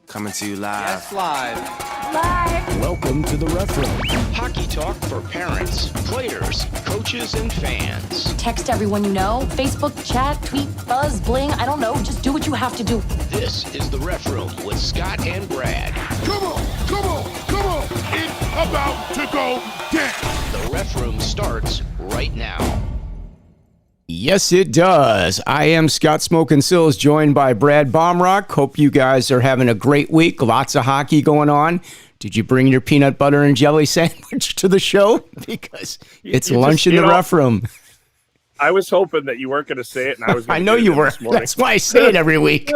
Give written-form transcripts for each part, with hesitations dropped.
Coming to you live. Yes, live. Live. Welcome to the Ref Room. Hockey talk for parents, players, coaches, and fans. Text everyone you know. Facebook, chat, tweet, buzz, bling. I don't know. Just do what you have to do. This is the Ref Room with Scott and Brad. Come on, come on, come on. It's about to go down. The Ref Room starts right now. Yes, it does. I am Scott Smokin' Sills, joined by Brad Baumrock. Hope you guys are having a great week. Lots of hockey going on. Did you bring your peanut butter and jelly sandwich to the show? Because it's lunch in the Ref Room. I was hoping that you weren't going to say it, and I was. I know you were. That's why I say it every week.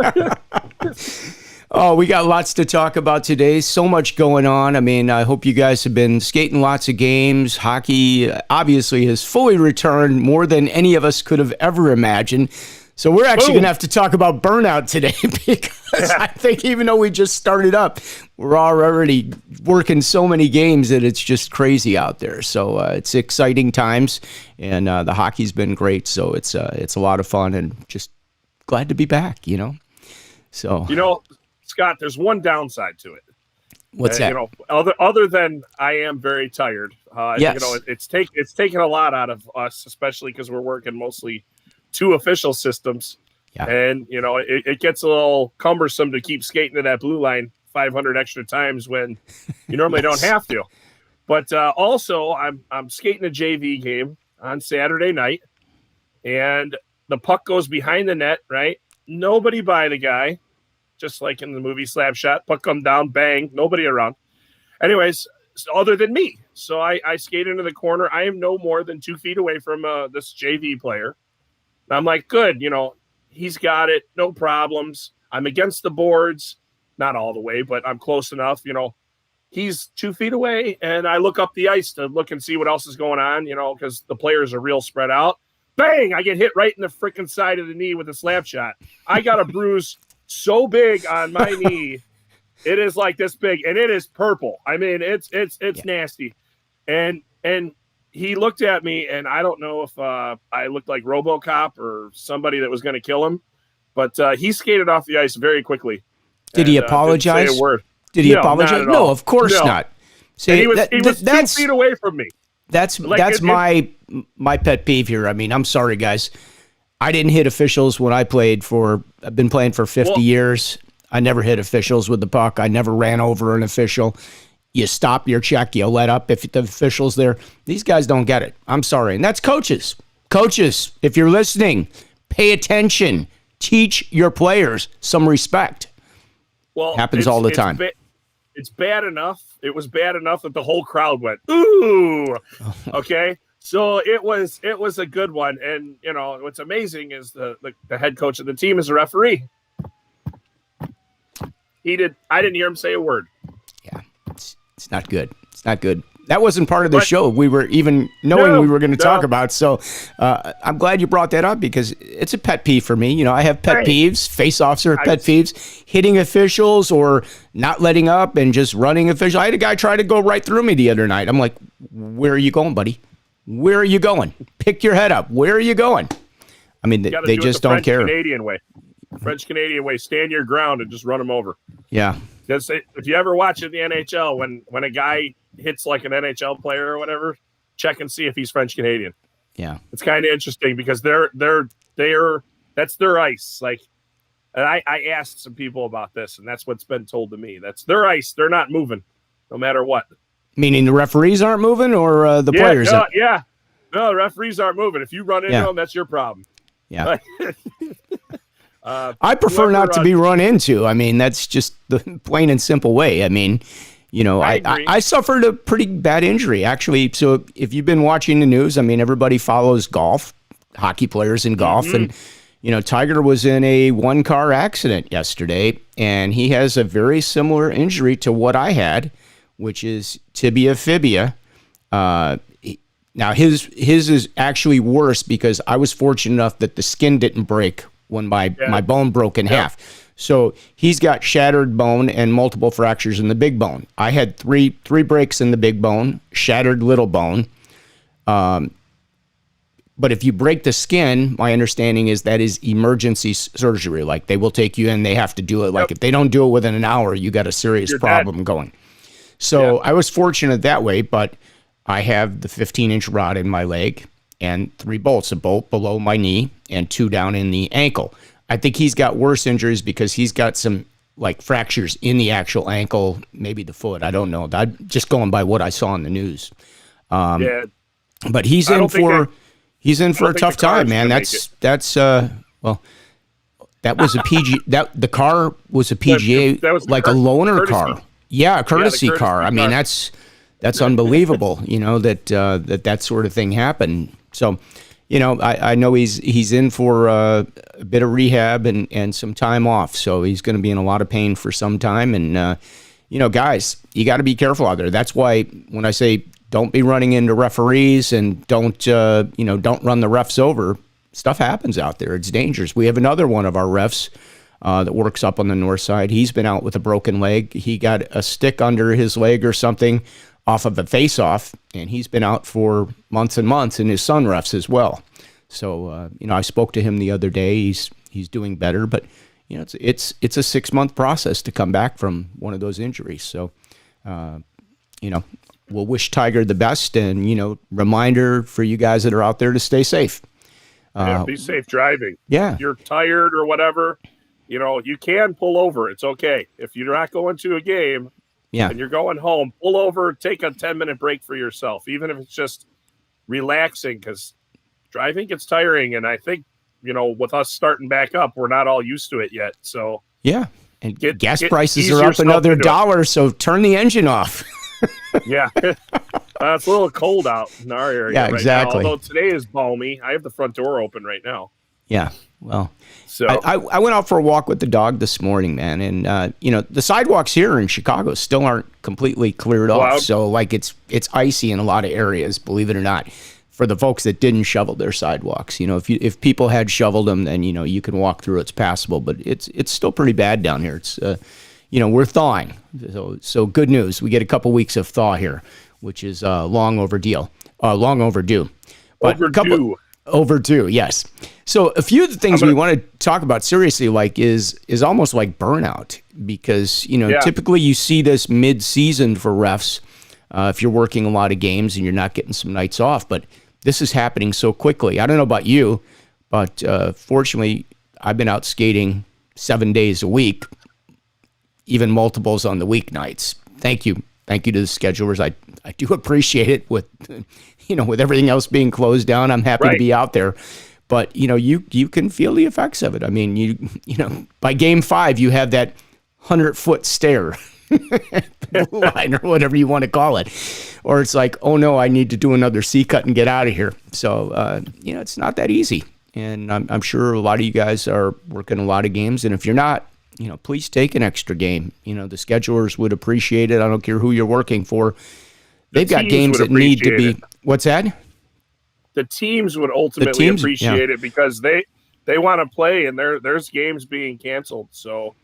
Oh, we got lots to talk about today. So much going on. I mean, I hope you guys have been skating lots of games. Hockey obviously has fully returned, more than any of us could have ever imagined. So we're actually going to have to talk about burnout today because I think even though we just started up, we're already working so many games that it's just crazy out there. So it's exciting times, and the hockey's been great. So it's a lot of fun, and just glad to be back, you know. So Scott, there's one downside to it. What's that? Other than I am very tired. Yes. It's taken a lot out of us, especially because we're working mostly two official systems. Yeah. And it gets a little cumbersome to keep skating to that blue line 500 extra times when you normally don't have to. But also, I'm skating a JV game on Saturday night, and the puck goes behind the net. Right, nobody by the guy. Just like in the movie Slapshot, puck come down, bang, nobody around. Anyways, other than me. So I skate into the corner. I am no more than 2 feet away from this JV player. And I'm like, good, he's got it, no problems. I'm against the boards, not all the way, but I'm close enough. He's 2 feet away, and I look up the ice to look and see what else is going on, because the players are real spread out. Bang, I get hit right in the freaking side of the knee with a slap shot. I got a bruise so big on my knee, it is like this big, and it is purple. I mean, it's nasty. And he looked at me, and I don't know if I looked like RoboCop or somebody that was going to kill him, but he skated off the ice very quickly. Did he apologize? Didn't say a word. Did he apologize? No, of course not. See, he was 2 feet away from me. That's my pet peeve here. I mean, I'm sorry, guys. I didn't hit officials when I've been playing for 50 years. I never hit officials with the puck. I never ran over an official. You stop your check, you let up if the official's there. These guys don't get it. I'm sorry. And that's coaches. Coaches, if you're listening, pay attention. Teach your players some respect. Well, happens all the time. It's bad enough. It was bad enough that the whole crowd went, ooh, okay? So it was a good one. And, what's amazing is the head coach of the team is a referee. I didn't hear him say a word. Yeah, it's not good. It's not good. That wasn't part of the show we were even knowing we were going to talk about. So I'm glad you brought that up because it's a pet peeve for me. I have pet peeves. Face-offs are pet peeves. Hitting officials or not letting up and just running officials. I had a guy try to go right through me the other night. I'm like, where are you going, buddy? Where are you going? Pick your head up. Where are you going? I mean, they just don't care. Canadian way. French-Canadian way. Stand your ground and just run them over. Yeah. If you ever watch in the NHL, when a guy hits like an NHL player or whatever, check and see if he's French-Canadian. Yeah. It's kind of interesting because that's their ice. Like, and I asked some people about this, and that's what's been told to me. That's their ice. They're not moving no matter what. Meaning the referees aren't moving or the players? No, the referees aren't moving. If you run into them, that's your problem. Yeah. I prefer not to be run into. I mean, that's just the plain and simple way. I mean, I suffered a pretty bad injury, actually. So if you've been watching the news, I mean, everybody follows golf, hockey players in golf. Mm-hmm. And, Tiger was in a one-car accident yesterday, and he has a very similar injury to what I had, which is tibia-fibia. Now, his is actually worse because I was fortunate enough that the skin didn't break when my bone broke in half. So he's got shattered bone and multiple fractures in the big bone. I had three breaks in the big bone, shattered little bone, But if you break the skin, my understanding is that is emergency surgery. Like they will take you in, they have to do it. Like if they don't do it within an hour, you got a serious problem going. So I was fortunate that way, but I have the 15-inch rod in my leg and 3 bolts, a bolt below my knee and 2 down in the ankle. I think he's got worse injuries because he's got some like fractures in the actual ankle, maybe the foot. I don't know. I'm just going by what I saw in the news. But he's in for a tough time, man. Well, that was a PG. The car was a PGA, that was like a loaner courtesy. car. Yeah, a courtesy car. I mean, that's unbelievable. You know that sort of thing happened. So, you know, I know he's in for a bit of rehab and some time off. So he's going to be in a lot of pain for some time. And you know, guys, you got to be careful out there. That's why when I say don't be running into referees and don't run the refs over. Stuff happens out there. It's dangerous. We have another one of our refs that works up on the north side. He's been out with a broken leg. He got a stick under his leg or something off of a face-off, and he's been out for months and months, and his son refs as well. So, you know, I spoke to him the other day. He's doing better, but, you know, it's a 6-month process to come back from one of those injuries. So, you know, we'll wish Tiger the best, and, you know, reminder for you guys that are out there to stay safe. Be safe driving. Yeah. If you're tired or whatever, you know, you can pull over. It's okay. If you're not going to a game and you're going home, pull over, take a 10-minute break for yourself, even if it's just relaxing, because driving gets tiring. And I think, you know, with us starting back up, we're not all used to it yet. So, yeah. And gas prices are up another $1, so turn the engine off. Yeah. It's a little cold out in our area. Yeah, right exactly. now, although today is balmy. I have the front door open right now. Yeah. Well, so I went out for a walk with the dog this morning, man. And, you know, the sidewalks here in Chicago still aren't completely cleared off. So, like, it's icy in a lot of areas, believe it or not, for the folks that didn't shovel their sidewalks. You know, if people had shoveled them, then, you know, you can walk through. It's passable. But it's still pretty bad down here. It's, you know, we're thawing. So good news. We get a couple weeks of thaw here, which is long overdue. But overdue, yes. So a few of the things we want to talk about seriously, like, is almost like burnout, because, you know, typically you see this mid-season for refs if you're working a lot of games and you're not getting some nights off. But this is happening so quickly. I don't know about you, but fortunately, I've been out skating 7 days a week, even multiples on the weeknights. Thank you to the schedulers. I do appreciate it with, you know, with everything else being closed down. I'm happy to be out there, but, you know, you can feel the effects of it. I mean, you know, by game 5, you have that 100-foot stare, blue line, or whatever you want to call it, or it's like, oh no, I need to do another C cut and get out of here. So, you know, it's not that easy, and I'm sure a lot of you guys are working a lot of games, and if you're not, you know, please take an extra game. You know, the schedulers would appreciate it. I don't care who you're working for. They've got games that need to be. What's that? The teams would ultimately appreciate it, because they want to play, and there's games being canceled. So,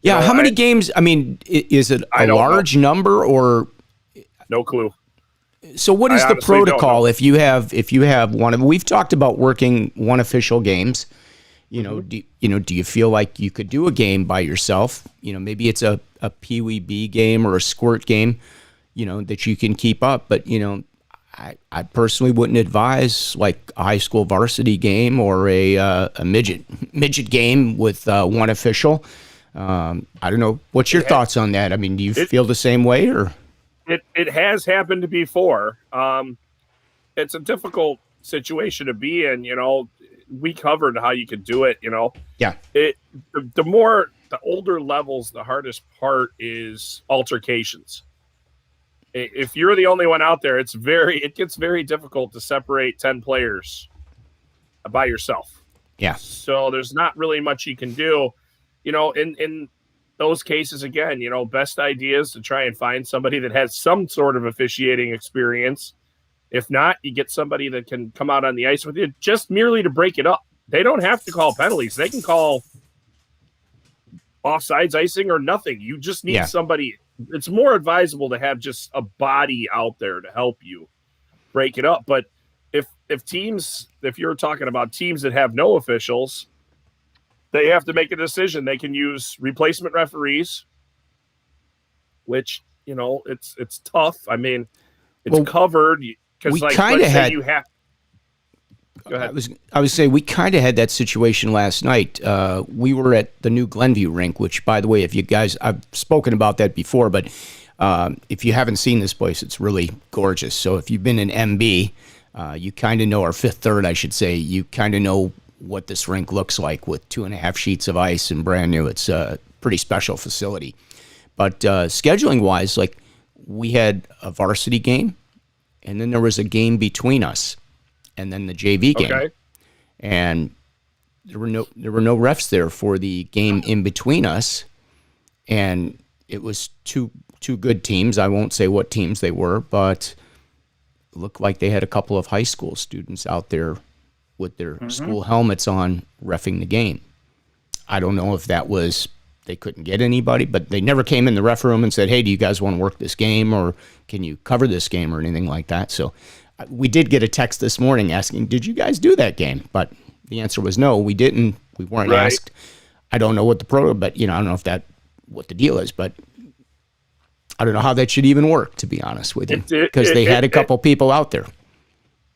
yeah, how many games? I mean, is it a large number or? No clue. So what is the protocol if you have one of? We've talked about working one official games. You know, do you feel like you could do a game by yourself? You know, maybe it's a Pee Wee B game or a squirt game, you know, that you can keep up. But, you know, I personally wouldn't advise like a high school varsity game or a midget game with one official. I don't know. What's your thoughts on that? I mean, do you feel the same way, or? It has happened before. It's a difficult situation to be in, you know. We covered how you could do it, you know. Yeah. The older levels, the hardest part is altercations. If you're the only one out there, it gets very difficult to separate 10 players by yourself. Yeah. So there's not really much you can do, you know. In those cases, again, you know, best idea is to try and find somebody that has some sort of officiating experience. If not, you get somebody that can come out on the ice with you just merely to break it up. They don't have to call penalties. They can call offsides, icing, or nothing. You just need somebody. It's more advisable to have just a body out there to help you break it up. But if you're talking about teams that have no officials, they have to make a decision. They can use replacement referees, which, it's tough. I mean, it's covered because we kind of had. You have. Go ahead. I was saying we kind of had that situation last night. We were at the new Glenview rink, which, by the way, if you guys, I've spoken about that before, but if you haven't seen this place, it's really gorgeous. So if you've been in MB, you kind of know, or Fifth Third, I should say, you kind of know what this rink looks like with 2.5 sheets of ice and brand new. It's a pretty special facility. But scheduling wise, like we had a varsity game, and then there was a game between us, and then the JV game. Okay. And there were no refs there for the game in between us, and it was two good teams. I won't say what teams they were, but it looked like they had a couple of high school students out there with their school helmets on reffing the game. I don't know if that was they couldn't get anybody, but they never came in the ref room and said, hey, do you guys want to work this game, or can you cover this game, or anything like that. So we did get a text this morning asking, did you guys do that game? But the answer was no, we didn't. We weren't asked. I don't know what the but I don't know if what the deal is, but I don't know how that should even work, to be honest with you, because they had a couple people out there.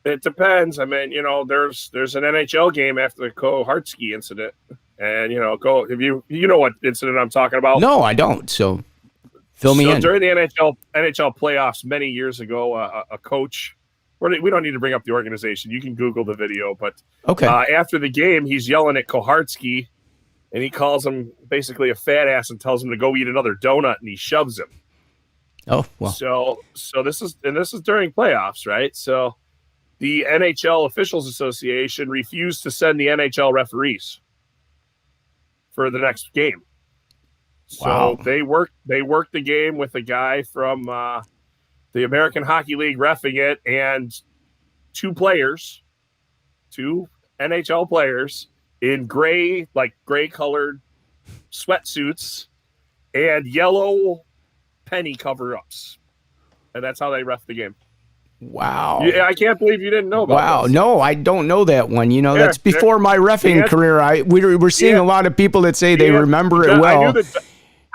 It depends. I mean, there's an NHL game after the Koharski incident, and if you know what incident I'm talking about. No, I don't. So fill me in. During the NHL playoffs many years ago, a coach. We don't need to bring up the organization. You can Google the video. But after the game, he's yelling at Koharski, and he calls him basically a fat ass and tells him to go eat another donut, and he shoves him. Oh, well. So this is during playoffs, right? So the NHL Officials Association refused to send the NHL referees for the next game. So they worked the game with a guy from the American Hockey League reffing it, and two NHL players in gray colored sweatsuits and yellow penny cover-ups. And that's how they ref the game. Wow. Yeah, I can't believe you didn't know about this. No, I don't know that one. That's before my reffing career. We're seeing a lot of people that say they remember it well.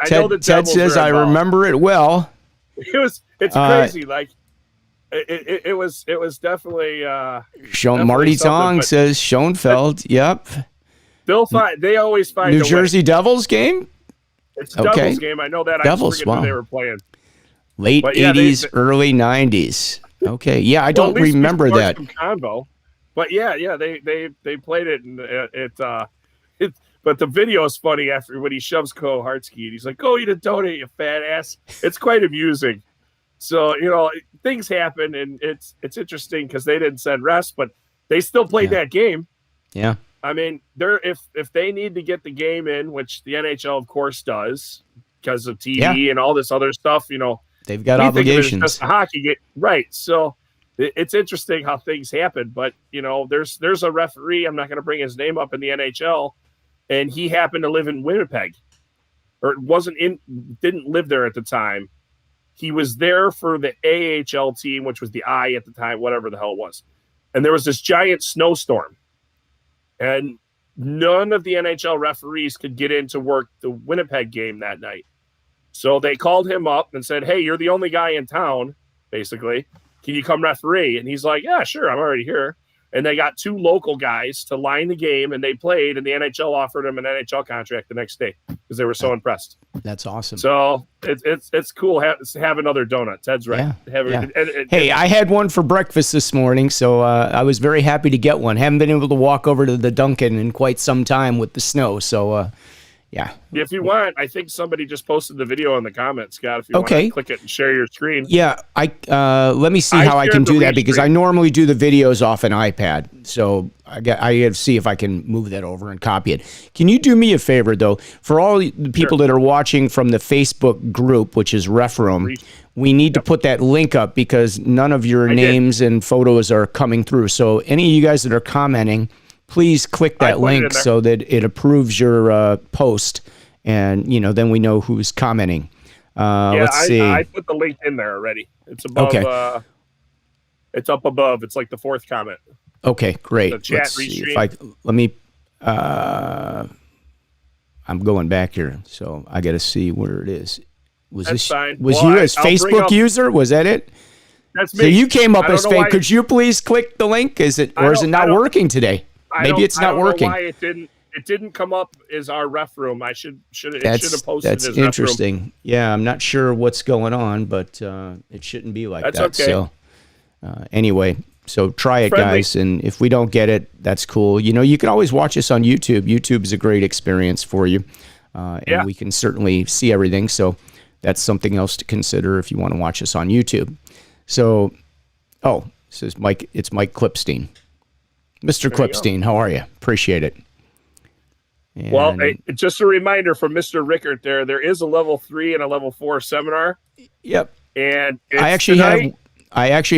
Ted says I remember it well. It's crazy. Like it was definitely Marty Tong says Schoenfeld. Yep. They always find New Jersey Devils game. It's Devils game. I know that. Devils. I forget who they were playing. Late 80s, early 90s. Okay. Yeah, I don't remember that. Convo. But they played it, and but the video is funny after when he shoves Koharski, and he's like, "Go eat a donut, you fat ass." It's quite amusing. So things happen, and it's interesting because they didn't send refs, but they still played that game. Yeah. I mean, if they need to get the game in, which the NHL of course does because of TV and all this other stuff, they've got obligations. It's just a hockey game, right? So it's interesting how things happen, but there's a referee. I'm not going to bring his name up in the NHL, and he happened to live in Winnipeg, or didn't live there at the time. He was there for the AHL team, which was the I at the time, whatever the hell it was, and there was this giant snowstorm. And none of the NHL referees could get in to work the Winnipeg game that night. So they called him up and said, hey, you're the only guy in town, basically. Can you come referee? And he's like, yeah, sure, I'm already here. And they got two local guys to line the game, and they played, and the NHL offered him an NHL contract the next day because they were so impressed. That's awesome. So it's cool. Have another donut. Ted's right. Hey, I had one for breakfast this morning, so I was very happy to get one. Haven't been able to walk over to the Dunkin' in quite some time with the snow, so yeah. If you want, I think somebody just posted the video in the comments, Scott. If you want to click it and share your screen. Yeah, let me see how I can do that, because I normally do the videos off an iPad. So I got to see if I can move that over and copy it. Can you do me a favor, though? For all the people that are watching from the Facebook group, which is Ref Room, we need to put that link up because none of your names and photos are coming through. So any of you guys that are commenting, please click that link so that it approves your post, and then we know who's commenting. Let's see. I put the link in there already. It's above. Okay. It's up above. It's like the fourth comment. Okay, great. The chat Let's see if restream. let me. I'm going back here, so I got to see where it is. Was That's this fine. was Well, you as I'll bring Facebook up- user? Was that it? That's me. So you came up I don't as know fake. why- Could you please click the link? Is it or is it I not don't- working today? Maybe it's I not don't working. Know why it didn't come up as our ref room. It should have posted That's as ref room. interesting. Yeah, I'm not sure what's going on, but it shouldn't be like That's that. okay. So anyway, so try it, Friendly. guys, and if we don't get it, that's cool. You know, you can always watch us on YouTube. YouTube is a great experience for you, and Yeah. we can certainly see everything. So that's something else to consider if you want to watch us on YouTube. So, this is Mike. It's Mike Klipstein. Mr. Klipstein, how are you? Appreciate it. Well, And- hey, just a reminder from Mr. Rickert there is a level 3 and a level 4 seminar, Yep. and it's I actually tonight.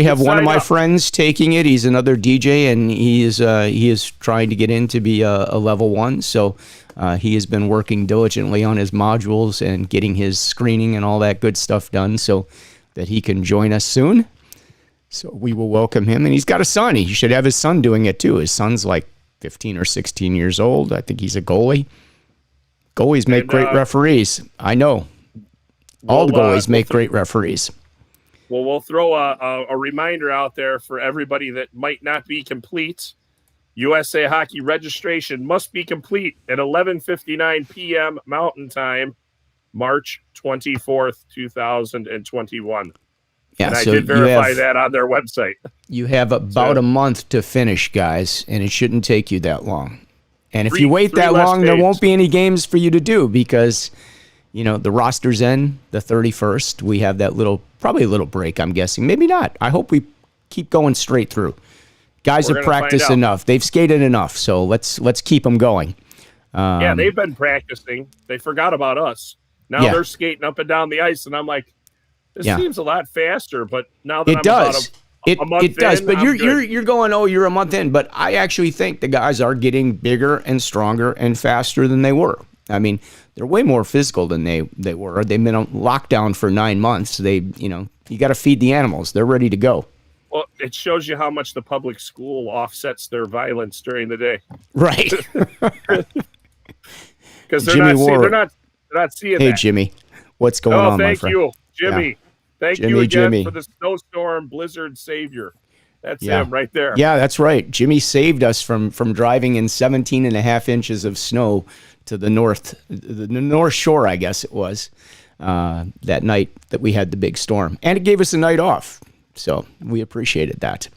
have one of sign my up. friends taking it. He's another DJ, and he is trying to get in to be a level 1. So he has been working diligently on his modules and getting his screening and all that good stuff done, so that he can join us soon. So we will welcome him, and he's got a son. He should have his son doing it too. His son's like 15 or 16 years old. I think he's a goalie. Goalies make And, great referees. I know. All the we'll, goalies make great referees. Well, we'll throw a reminder out there for everybody that might not be complete. USA Hockey registration must be complete at 11:59 p.m. Mountain Time, March 24th, 2021. Yeah, And I so did verify you have, that on their website. You have about a month to finish, guys, and it shouldn't take you that long. And if you wait three that less long, there days. won't be any games for you to do because, you know, the roster's end the 31st. We have that probably a little break, I'm guessing. Maybe not. I hope we keep going straight through. Guys We're have gonna find practiced out. enough. They've skated enough, so let's keep them going. Yeah, they've been practicing. They forgot about us. Now Yeah. they're skating up and down the ice, and I'm like, this Yeah. seems a lot faster. But now that It I'm does. about a month It does, in, but I'm you're good. you're going, oh, you're a month in, but I actually think the guys are getting bigger and stronger and faster than they were. I mean, they're way more physical than they were. They've been on lockdown for 9 months. You got to feed the animals. They're ready to go. Well, it shows you how much the public school offsets their violence during the day Right. because they're Jimmy not seeing, Warwick. they're not seeing Hey, that. Jimmy, what's going Oh, on, my thank friend? you, Jimmy. Yeah. Thank Jimmy, you again Jimmy. for the snowstorm blizzard savior. That's Yeah. him right there. Yeah, that's right. Jimmy saved us from driving in 17 and a half inches of snow to the North Shore, I guess it was, that night that we had the big storm. And it gave us a night off. So we appreciated that.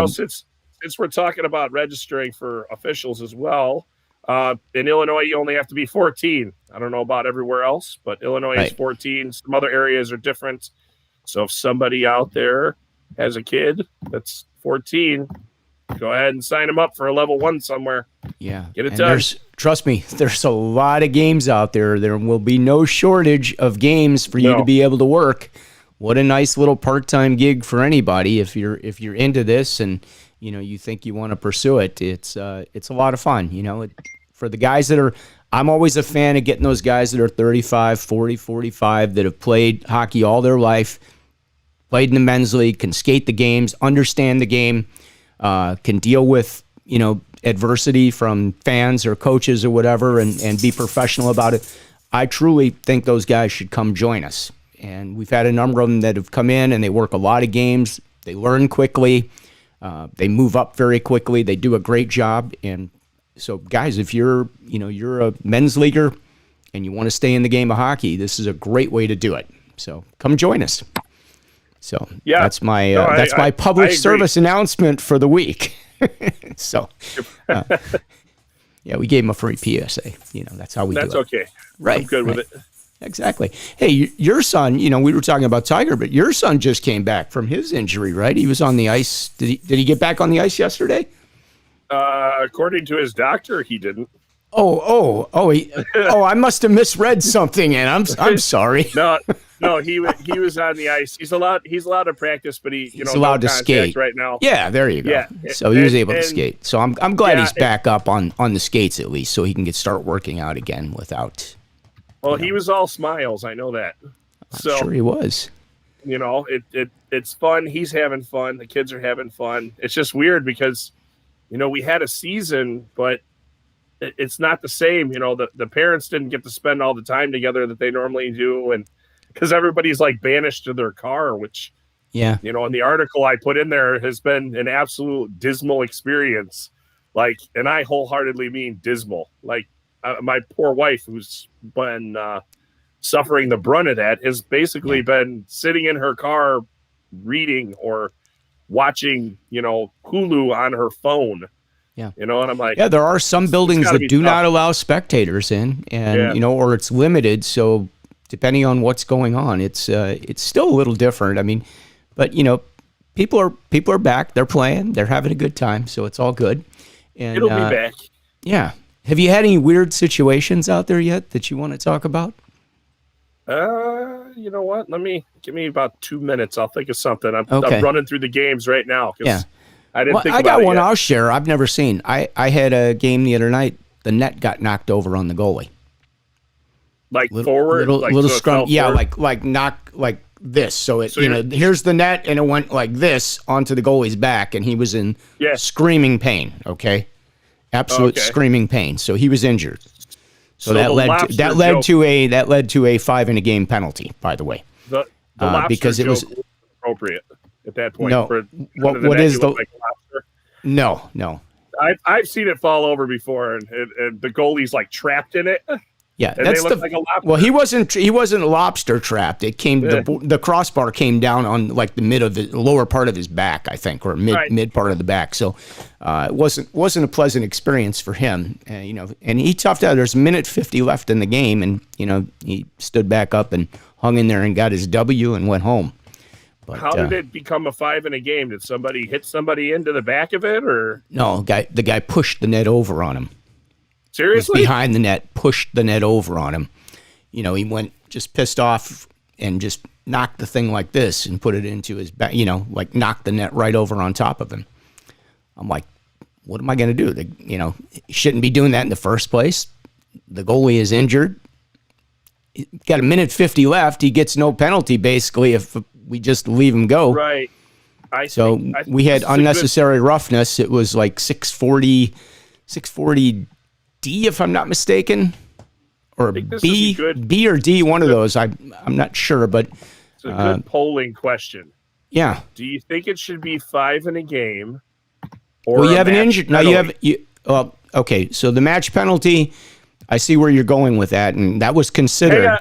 Since we're talking about registering for officials as well, in Illinois, you only have to be 14. I don't know about everywhere else, but Illinois is Right. 14. Some other areas are different. So if somebody out there has a kid that's 14, go ahead and sign them up for a level 1 somewhere. Yeah. Get it And done. Trust me, there's a lot of games out there. There will be no shortage of games for you No. to be able to work. What a nice little part-time gig for anybody if you're into this and you think you want to pursue it. It's a lot of fun, for the guys that are I'm always a fan of getting those guys that are 35, 40, 45 that have played hockey all their life, played in the men's league, can skate the games, understand the game, can deal with, adversity from fans or coaches or whatever and be professional about it. I truly think those guys should come join us. And we've had a number of them that have come in and they work a lot of games. They learn quickly. They move up very quickly. They do a great job. And so, guys, if you're a men's leaguer and you want to stay in the game of hockey, this is a great way to do it. So come join us. So Yeah. that's my No, my I public agree. service announcement for the week. So, yeah, we gave him a free PSA. That's how we That's do it. okay. Right. I'm good with right. it. Exactly. Hey, your son, we were talking about Tiger, but your son just came back from his injury, right? He was on the ice. Did he get back on the ice yesterday? According to his doctor, he didn't. I must have misread something, and I'm sorry. No, he was on the ice. He's allowed to practice, but he's allowed to no contact skate right now. Yeah, there you go. Yeah. So he was And- able to and- skate. So I'm glad Yeah, he's back up on the skates at least, so he can start working out again without. Well, he was all smiles. I know that. I'm So sure he was. it it's fun. He's having fun. The kids are having fun. It's just weird because, we had a season, but it's not the same. The parents didn't get to spend all the time together that they normally do. And because everybody's like banished to their car, which, in the article I put in there has been an absolute dismal experience. Like, and I wholeheartedly mean dismal. Like my poor wife, who's been suffering the brunt of that, has basically been sitting in her car reading or watching, Hulu on her phone. Yeah. And I'm like, there are some buildings that do not allow spectators in, and, or it's limited. So depending on what's going on, it's still a little different. I mean, but, people are back. They're playing. They're having a good time. So it's all good. And it'll be back. Yeah. Have you had any weird situations out there yet that you want to talk about? You know what? Give me about 2 minutes. I'll think of something. I'm running through the games right now. Yeah. I didn't think I about got one yet. I'll share. I've never seen. I had a game the other night. The net got knocked over on the goalie. Like forward? Little scrum. Yeah, like knock like this. So here's the net, and it went like this onto the goalie's back, and he was in screaming pain. Okay. Absolute screaming pain. So he was injured. So that led to a 5 in a game penalty, by the way. The lobster because it was appropriate at that point. No, what is the like lobster? No. I've seen it fall over before, and the goalie's like trapped in it. Yeah, and that's they look like a lobster. Well, he wasn't lobster trapped. It came the crossbar came down on like the lower part of his back, I think, or mid part of the back. So it wasn't a pleasant experience for him. And he toughed out. There's a minute 50 left in the game, and he stood back up and hung in there and got his W and went home. But, how did it become a 5 in a game? Did somebody hit somebody into the back of it, or no? The guy pushed the net over on him. Seriously? Was behind the net, pushed the net over on him. He went just pissed off and just knocked the thing like this and put it into his back, like knocked the net right over on top of him. I'm like, what am I going to do? Shouldn't be doing that in the first place. The goalie is injured. Got a minute 50 left. He gets no penalty, basically, if we just leave him go. Right. We had unnecessary roughness. It was like 640 D, if I'm not mistaken, or B or D, one of those. I'm not sure, but it's a good polling question. Yeah. Do you think it should be 5 in a game? Or well, you have an injured. Now you have okay. So the match penalty, I see where you're going with that, and that was considered.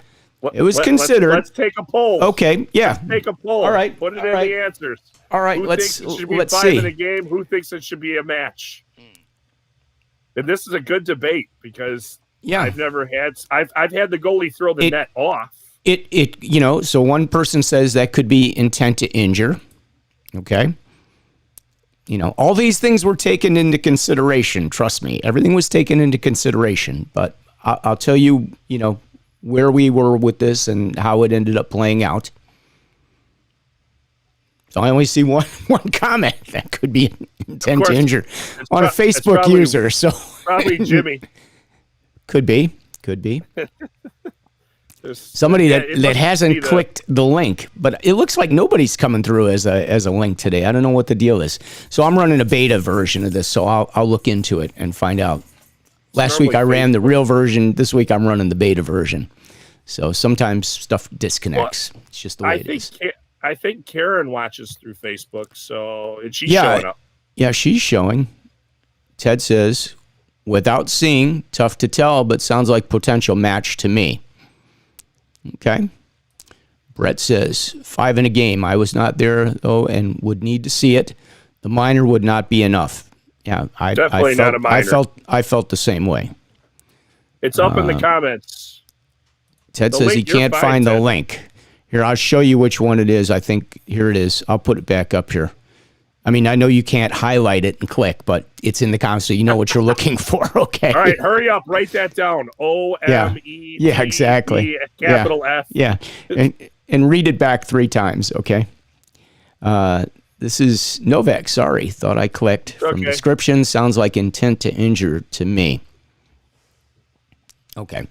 It was considered. Let's take a poll. Okay. Yeah. Let's take a poll. All right. Put it in the answers. All right. Who let's thinks it should be let's 5 see. in a game? Who thinks it should be a match? And this is a good debate because I've had the goalie throw the net off. So one person says that could be intent to injure. Okay. All these things were taken into consideration. Trust me, everything was taken into consideration. But I'll tell you, where we were with this and how it ended up playing out. So I only see one comment that could be intent to injure on a Facebook user. So probably Jimmy. Could be. Somebody that hasn't clicked the link, but it looks like nobody's coming through as a link today. I don't know what the deal is. So I'm running a beta version of this, so I'll look into it and find out. Last week I ran the real version. This week I'm running the beta version. So sometimes stuff disconnects. It's just the way it is. I think Karen watches through Facebook, so she's showing up. Yeah, she's showing. Ted says, without seeing, tough to tell, but sounds like potential match to me. Okay. Brett says, 5 in a game. I was not there, though, and would need to see it. The minor would not be enough. Yeah, definitely not a minor. I felt the same way. It's up in the comments. Ted says he can't find the link. Here, I'll show you which one it is. I think here it is. I'll put it back up here. I mean, I know you can't highlight it and click, but it's in the comments, so you know what you're looking for. Okay. All right, hurry up. Write that down. O-M-E-D-E, yeah, exactly. Capital F. Yeah, and read it back 3 times. Okay. This is Novak. Sorry, thought I clicked. From description, sounds like intent to injure to me. Okay.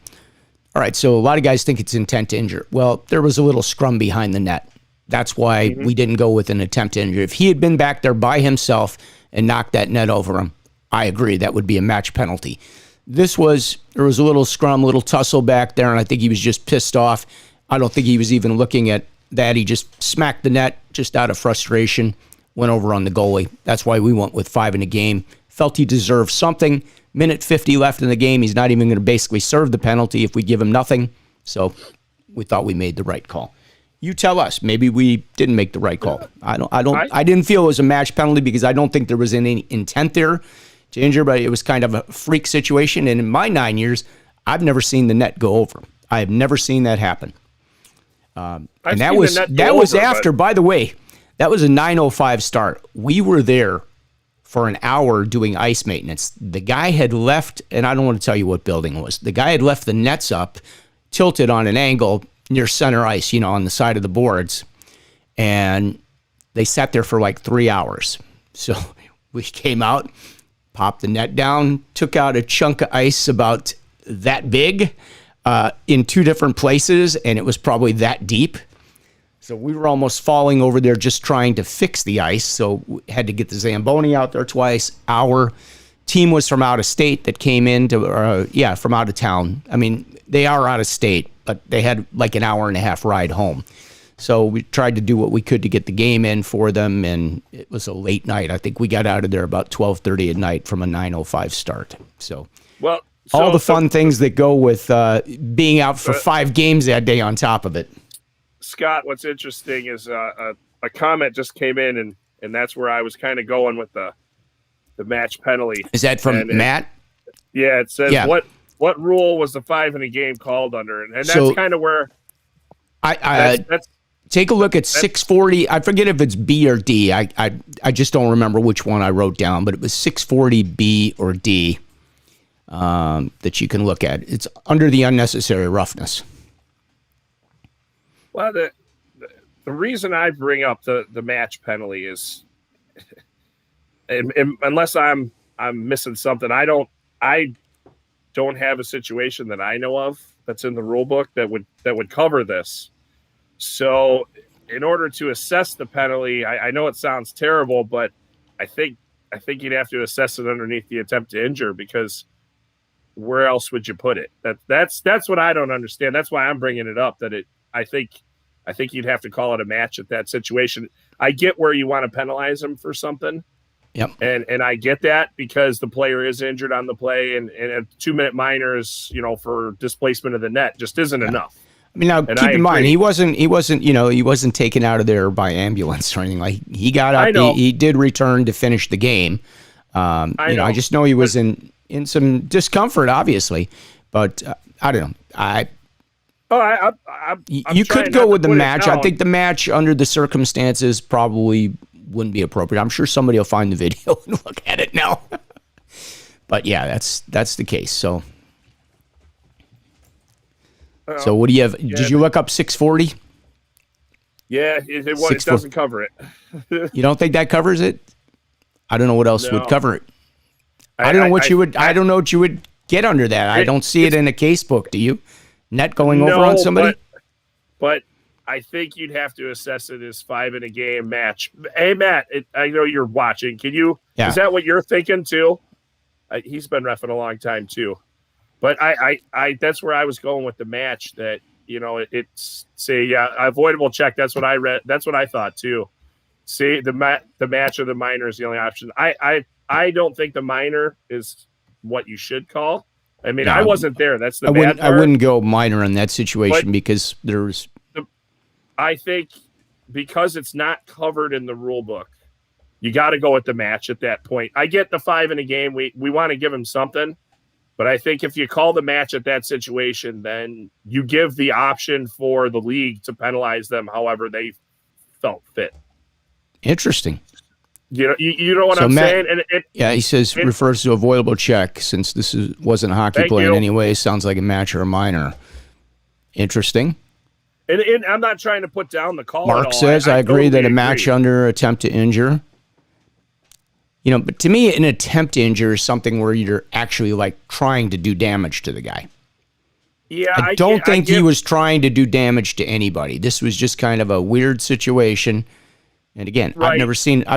All right, so a lot of guys think it's intent to injure. Well, there was a little scrum behind the net. That's why we didn't go with an attempt to injure. If he had been back there by himself and knocked that net over him, I agree, that would be a match penalty. There was a little scrum, little tussle back there, and I think he was just pissed off. I don't think he was even looking at that. He just smacked the net just out of frustration, went over on the goalie. That's why we went with 5 in the game. Felt he deserved something. Minute 50 left in the game. He's not even going to basically serve the penalty if we give him nothing. So we thought we made the right call. You tell us. Maybe we didn't make the right call. I didn't feel it was a match penalty because I don't think there was any intent there to injure, but it was kind of a freak situation. And in my 9 years, I've never seen the net go over. I have never seen that happen. And that was after, by the way, that was a 9:05 start. We were there for an hour doing ice maintenance. The guy had left, and I don't want to tell you what building it was. The guy had left the nets up, tilted on an angle near center ice, on the side of the boards. And they sat there for like 3 hours. So we came out, popped the net down, took out a chunk of ice about that big in 2 different places, and it was probably that deep. So we were almost falling over there just trying to fix the ice. So we had to get the Zamboni out there twice. Our team was from out of state that came in from out of town. I mean, they are out of state, but they had like an hour and a half ride home. So we tried to do what we could to get the game in for them, and it was a late night. I think we got out of there about 12:30 at night from a 9:05 start. So all the fun things that go with being out for 5 games that day on top of it. Scott, what's interesting is a comment just came in, and that's where I was kind of going with the match penalty. Is that from Matt? It says, what rule was the 5 in a game called under? And that's kind of where that's take a look at 640. I forget if it's B or D. I just don't remember which one I wrote down, but it was 640 B or D that you can look at. It's under the unnecessary roughness. Well, the reason I bring up the match penalty is, and unless I'm missing something, I don't have a situation that I know of that's in the rule book that would cover this. So, in order to assess the penalty, I know it sounds terrible, but I think you'd have to assess it underneath the attempt to injure, because where else would you put it? That's what I don't understand. That's why I'm bringing it up. I think you'd have to call it a match at that situation. I get where you want to penalize him for something. Yep. And I get that because the player is injured on the play, and a 2-minute minors, for displacement of the net just isn't enough. I mean, now keep in mind, he wasn't taken out of there by ambulance or anything. Like, he got up, he did return to finish the game. I just know he was in some discomfort, obviously, but I don't know. You could go with the match. I think the match under the circumstances probably wouldn't be appropriate. I'm sure somebody will find the video and look at it now. But yeah, that's the case. So what do you have? Yeah, did you look up 640? Yeah, it doesn't cover it. You don't think that covers it? I don't know what else would cover it. I don't know what you would get under that. I don't see it in a case book. Do you? Net going over on somebody? But I think you'd have to assess it as 5 in a game match. Hey, Matt, I know you're watching. Can you? Yeah. Is that what you're thinking too? He's been reffing a long time too. But I that's where I was going with the match. That it's avoidable check. That's what I read. That's what I thought too. See, the match or the minor is the only option. I don't think the minor is what you should call. I mean, I wasn't there. That's the bad part. I wouldn't go minor in that situation, because there's. I think because it's not covered in the rule book, you got to go with the match at that point. I get the 5 in a game. We want to give him something, but I think if you call the match at that situation, then you give the option for the league to penalize them however they felt fit. Interesting. You know what I'm saying? And he says refers to avoidable check, since this wasn't a hockey play in any way. Sounds like a match or a minor. Interesting. And I'm not trying to put down the call. Mark says, I agree that a match under attempt to injure. But to me, an attempt to injure is something where you're actually like trying to do damage to the guy. Yeah, I don't think he was trying to do damage to anybody. This was just kind of a weird situation. And again, Right. I've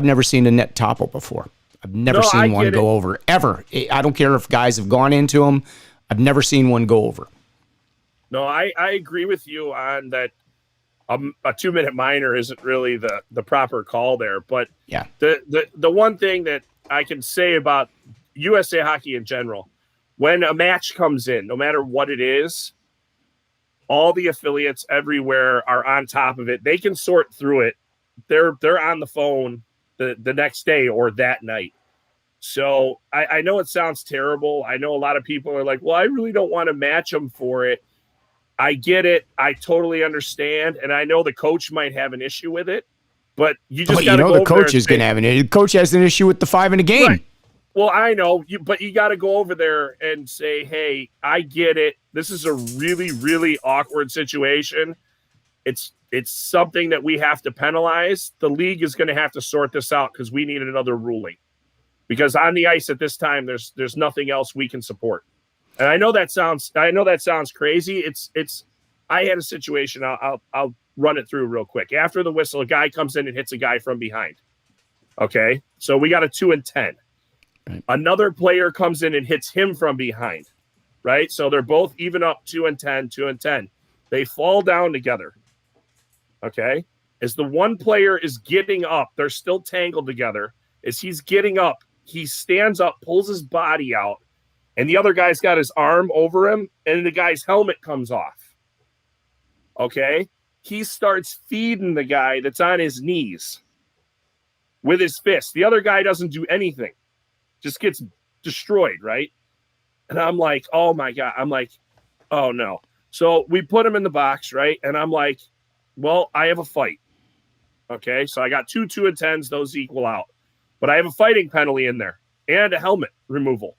never seen a net topple before. I've never seen one go over ever. I don't care if guys have gone into them. I've never seen one go over. No, I agree with you on that. A 2-minute minor isn't really the proper call there. But yeah, the one thing that I can say about USA Hockey in general, when a match comes in, no matter what it is, all the affiliates everywhere are on top of it. They can sort through it. They're on the phone the next day or that night. So I know it sounds terrible. I know a lot of people are like, well, I really don't want to match them for it. I get it. I totally understand. And I know the coach might have an issue with it, but you just got to go the coach is going to have an issue. The coach has an issue with the 5 in a game. Right. Well, I know, but you got to go over there and say, hey, I get it. This is a really, really awkward situation. It's something that we have to penalize. The league is going to have to sort this out because we need another ruling. Because on the ice at this time, there's nothing else we can support. And I know that sounds crazy. It's I had a situation. I'll run it through real quick. After the whistle, a guy comes in and hits a guy from behind. Okay, so we got a 2 and 10. Right. Another player comes in and hits him from behind. Right, so they're both even up 2 and 10, 2 and 10. They fall down together. Okay, as the one player is getting up, they're still tangled together. As he's getting up, he stands up, pulls his body out. And the other guy's got his arm over him, and the guy's helmet comes off. Okay? He starts feeding the guy that's on his knees with his fist. The other guy doesn't do anything. Just gets destroyed, right? And I'm like, oh, my God. I'm like, oh, no. So we put him in the box, right? And I'm like, well, I have a fight. Okay? So I got 2 2 and 10s. Those equal out. But I have a fighting penalty in there and a helmet removal.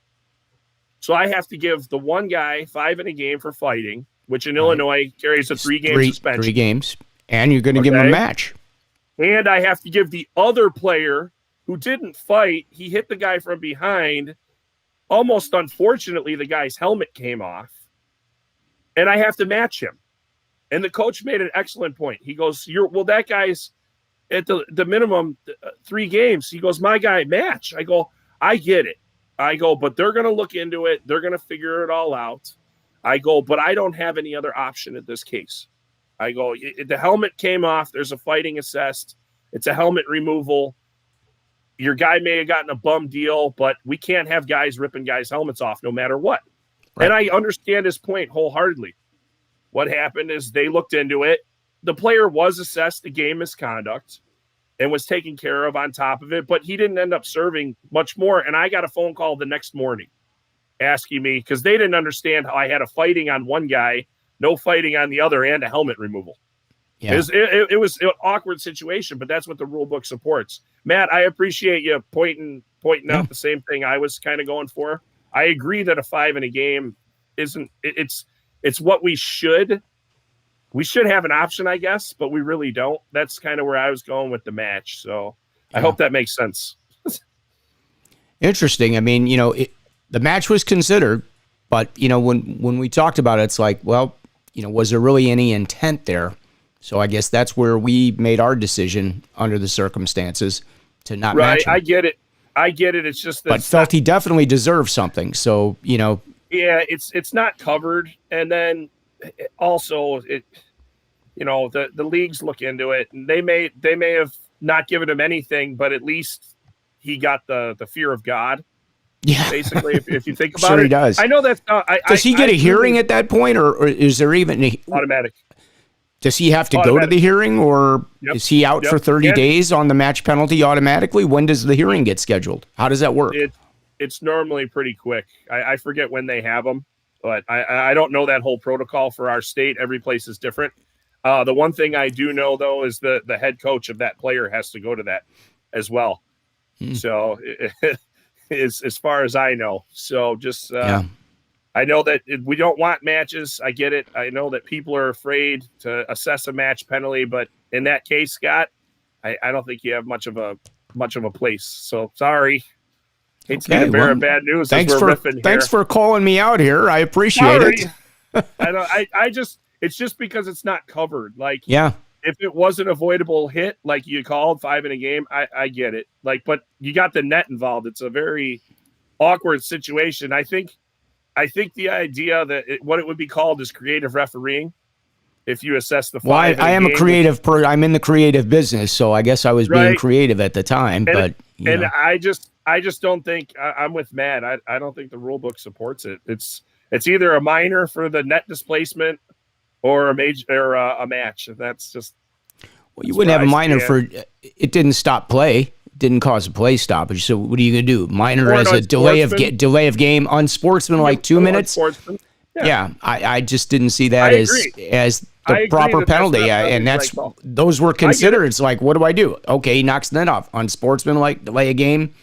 So I have to give the one guy 5 in a game for fighting, which in Illinois carries a 3-game suspension. 3 games. And you're going to give him a match. And I have to give the other player who didn't fight, he hit the guy from behind. Almost unfortunately, the guy's helmet came off. And I have to match him. And the coach made an excellent point. He goes, that guy's at the minimum 3 games. He goes, my guy, match. I go, I get it. I go, but they're going to look into it. They're going to figure it all out. I go, but I don't have any other option in this case. I go, the helmet came off. There's a fighting assessed. It's a helmet removal. Your guy may have gotten a bum deal, but we can't have guys ripping guys' helmets off no matter what. Right. And I understand his point wholeheartedly. What happened is they looked into it. The player was assessed a game misconduct and was taken care of on top of it, but he didn't end up serving much more. And I got a phone call the next morning asking me, because they didn't understand how I had a fighting on one guy, no fighting on the other, and a helmet removal. Yeah. It was an awkward situation, but that's what the rule book supports. Matt, I appreciate you pointing out the same thing I was kind of going for. I agree that a 5 in a game isn't – it's what we should – we should have an option, I guess, but we really don't. That's kind of where I was going with the match. So I hope that makes sense. Interesting. I mean, the match was considered, but, when we talked about it, it's like, well, was there really any intent there? So I guess that's where we made our decision under the circumstances to not match him. I get it. It's just that. But felt he definitely deserved something. So, Yeah, it's not covered. And then also the leagues look into it, and they may have not given him anything, but at least he got the fear of God. Yeah, basically, if you think about sure it, he does. I know that's not. Does he get a hearing at that point, or is there even automatic? Does he have to go to the hearing, or is he out for 30 days on the match penalty automatically? When does the hearing get scheduled? How does that work? It's normally pretty quick. I forget when they have them, but I don't know that whole protocol for our state. Every place is different. The one thing I do know, though, is the head coach of that player has to go to that as well. So as far as I know. So just I know that we don't want matches. I get it. I know that people are afraid to assess a match penalty, but in that case, Scott, I don't think you have much of a place. So sorry. Hate to be the bearer of bad news. Thanks for calling me out here. I appreciate it. It's just because it's not covered. Like, Yeah. if it was an avoidable hit, like you called 5 in a game, I get it. Like, but you got the net involved. It's a very awkward situation. I think the idea that what it would be called is creative refereeing. If you assess the five, I am a creative I'm in the creative business, so I guess I was being creative at the time. And I just don't think I'm with Matt. I don't think the rule book supports it. It's either a minor for the net displacement or a major or a match. That's just you wouldn't have a minor for it didn't stop play, didn't cause a play stoppage. So what are you going to do? Minor as a delay of game, unsportsmanlike 2 minutes. Yeah, I just didn't see that as the proper penalty, and those were considered. It's like, what do I do? Okay, he knocks the net off. Unsportsmanlike delay a game.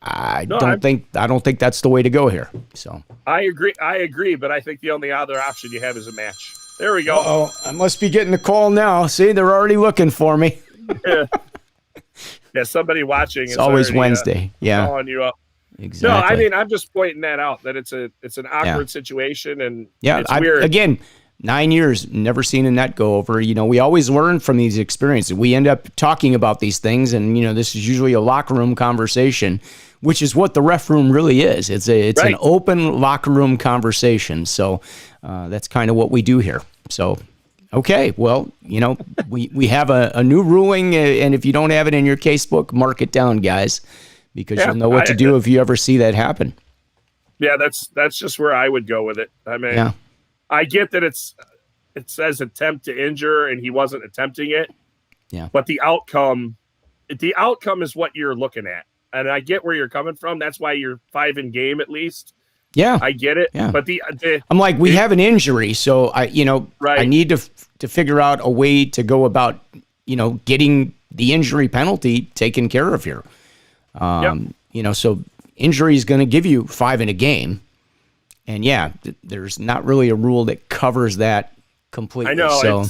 I don't think that's the way to go here. So I agree, but I think the only other option you have is a match. There we go. Oh, I must be getting a call now. See, they're already looking for me. Yeah, somebody watching. It's always Wednesday. Calling you up. Exactly. No, I mean, I'm just pointing that out, that it's an awkward situation, and it's weird. Again, 9 years, never seen a net go over. We always learn from these experiences. We end up talking about these things, and this is usually a locker room conversation, which is what the ref room really is. It's an open locker room conversation. So that's kind of what we do here. So, okay, well, we have a new ruling, and if you don't have it in your casebook, mark it down, guys, because you'll know what to do if you ever see that happen. Yeah, that's just where I would go with it. I mean, I get that it says attempt to injure, and he wasn't attempting it. Yeah. But the outcome is what you're looking at. And I get where you're coming from. That's why you're 5 in game at least. Yeah. I get it. Yeah. But I'm like, we have an injury, so I need to figure out a way to go about, getting the injury penalty taken care of here. So injury is going to give you 5 in a game. And there's not really a rule that covers that completely. I know. So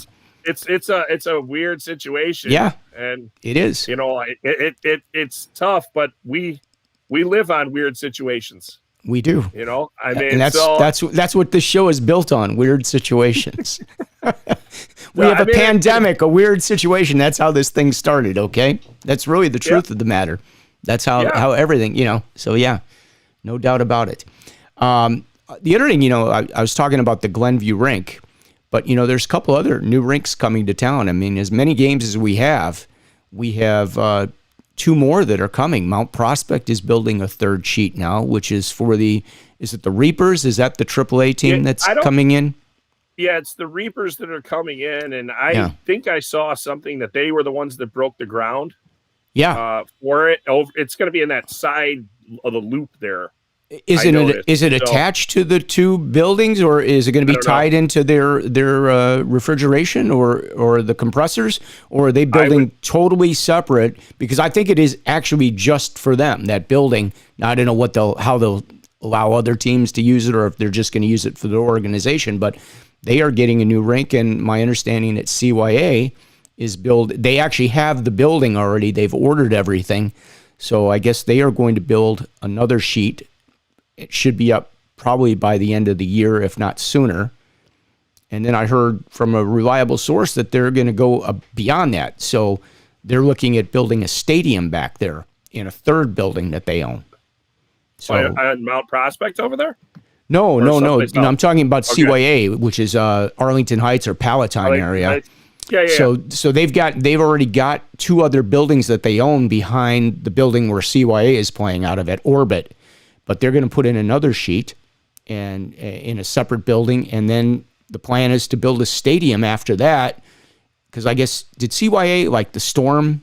it's a weird situation. Yeah, and it is. It's tough, but we live on weird situations. We do. I mean, and that's what this show is built on: weird situations. We have a pandemic, a weird situation. That's how this thing started. Okay, that's really the truth of the matter. That's how everything. So no doubt about it. The other thing, I was talking about the Glenview rink, but there's a couple other new rinks coming to town. I mean, as many games as we have 2 more that are coming. Mount Prospect is building a 3rd sheet now, which is for is it the Reapers? Is that the AAA team that's coming in? Yeah, it's the Reapers that are coming in, and I think I saw something that they were the ones that broke the ground. Yeah. For it, it's going to be in that side of the loop there. Is it attached to the 2 buildings, or is it going to be tied into their refrigeration or the compressors, or are they building totally separate? Because I think it is actually just for them, that building. Now, I don't know how they'll allow other teams to use it, or if they're just going to use it for their organization. But they are getting a new rink, and my understanding at CYA is they actually have the building already. They've ordered everything, so I guess they are going to build another sheet. It should be up probably by the end of the year, if not sooner. And then I heard from a reliable source that they're going to go beyond that. So they're looking at building a stadium back there in a 3rd building that they own. So on Mount Prospect over there? No. I'm talking about CYA, which is Arlington Heights or Palatine area. Yeah. So they've already got 2 other buildings that they own behind the building where CYA is playing out of at Orbit. But they're going to put in another sheet and in a separate building, and then the plan is to build a stadium after that. Because I guess, did CYA, like the Storm?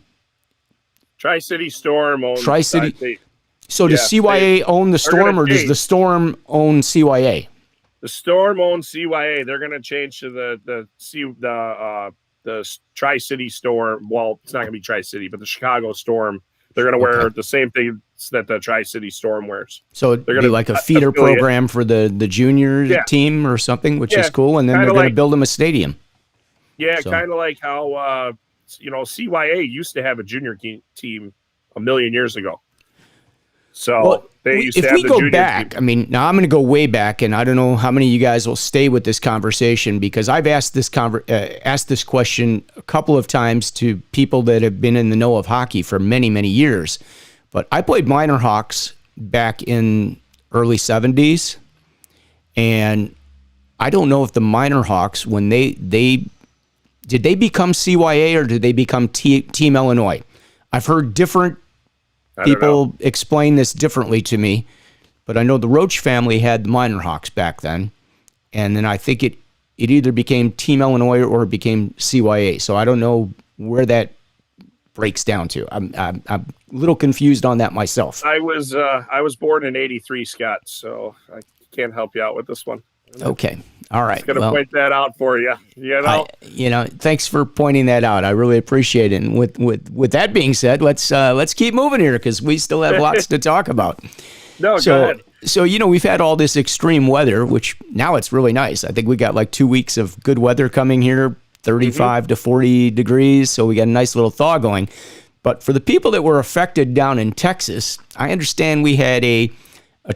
Tri-City Storm owns Tri-City. So does CYA own the Storm, or does the Storm own CYA? The Storm owns CYA. They're going to change to the Tri-City Storm. Well, it's not going to be Tri-City, but the Chicago Storm. They're going to wear the same things that the Tri-City Storm wears. So it'd be like a feeder program for the junior team or something, which is cool. And then they're going to build them a stadium. Yeah, kind of like how, CYA used to have a junior team a million years ago. So they used to if have we the go junior back, team. I mean, now I'm going to go way back, and I don't know how many of you guys will stay with this conversation because I've asked this question a couple of times to people that have been in the know of hockey for many, many years. But I played minor hawks back in early 70s, and I don't know if the minor hawks, when they did they become CYA or did they become Team Illinois? I've heard different people explain this differently to me, but I know the Roach family had the minor hawks back then, and then I think it either became Team Illinois or it became CYA. So I don't know where that breaks down to. I'm a little confused on that myself. I was born in '83, Scott, so I can't help you out with this one. Okay. All right. I'm going to point that out for you. Thanks for pointing that out. I really appreciate it. And with that being said, let's keep moving here because we still have lots to talk about. Go ahead. So, we've had all this extreme weather, which now it's really nice. I think we got like 2 weeks of good weather coming here, 35 to 40 degrees. So we got a nice little thaw going. But for the people that were affected down in Texas, I understand we had a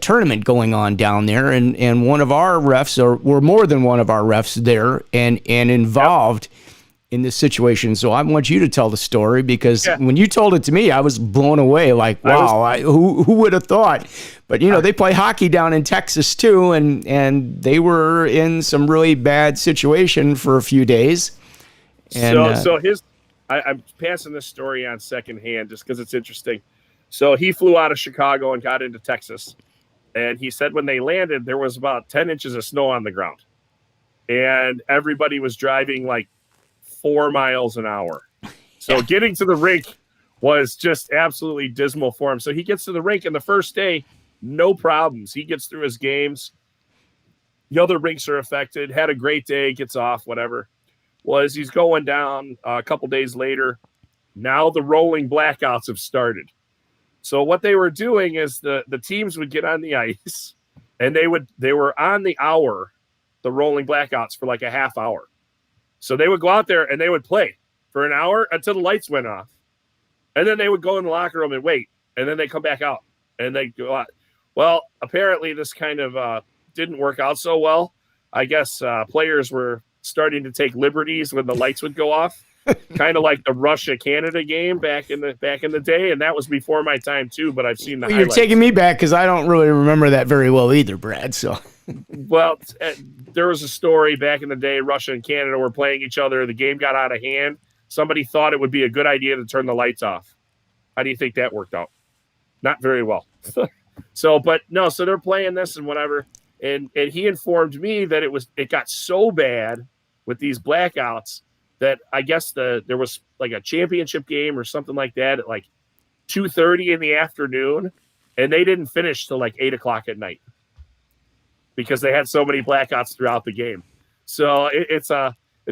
tournament going on down there, and one of our refs, or were more than one of our refs there, and involved in this situation. So I want you to tell the story because when you told it to me, I was blown away. Like, wow, who would have thought? But they play hockey down in Texas too, and they were in some really bad situation for a few days. And I'm passing this story on secondhand just because it's interesting. So he flew out of Chicago and got into Texas. And he said when they landed, there was about 10 inches of snow on the ground. And everybody was driving like 4 miles an hour. So getting to the rink was just absolutely dismal for him. So he gets to the rink, and the first day, no problems. He gets through his games. The other rinks are affected. Had a great day, gets off, whatever. Well, as he's going down a couple days later, now the rolling blackouts have started. So what they were doing is the teams would get on the ice, and they were on the hour, the rolling blackouts for like a half hour. So they would go out there and they would play for an hour until the lights went off. And then they would go in the locker room and wait. And then they come back out and they go out. Well, apparently this kind of didn't work out so well. I guess players were starting to take liberties when the lights would go off. Kind of like the Russia-Canada game back in the day, and that was before my time too. But I've seen the highlights. You're taking me back because I don't really remember that very well either, Brad. So, well, there was a story back in the day. Russia and Canada were playing each other. The game got out of hand. Somebody thought it would be a good idea to turn the lights off. How do you think that worked out? Not very well. So they're playing this and whatever, and he informed me that it got so bad with these blackouts that I guess there was like a championship game or something like that at like 2:30 in the afternoon, and they didn't finish till like 8 o'clock at night because they had so many blackouts throughout the game. So it's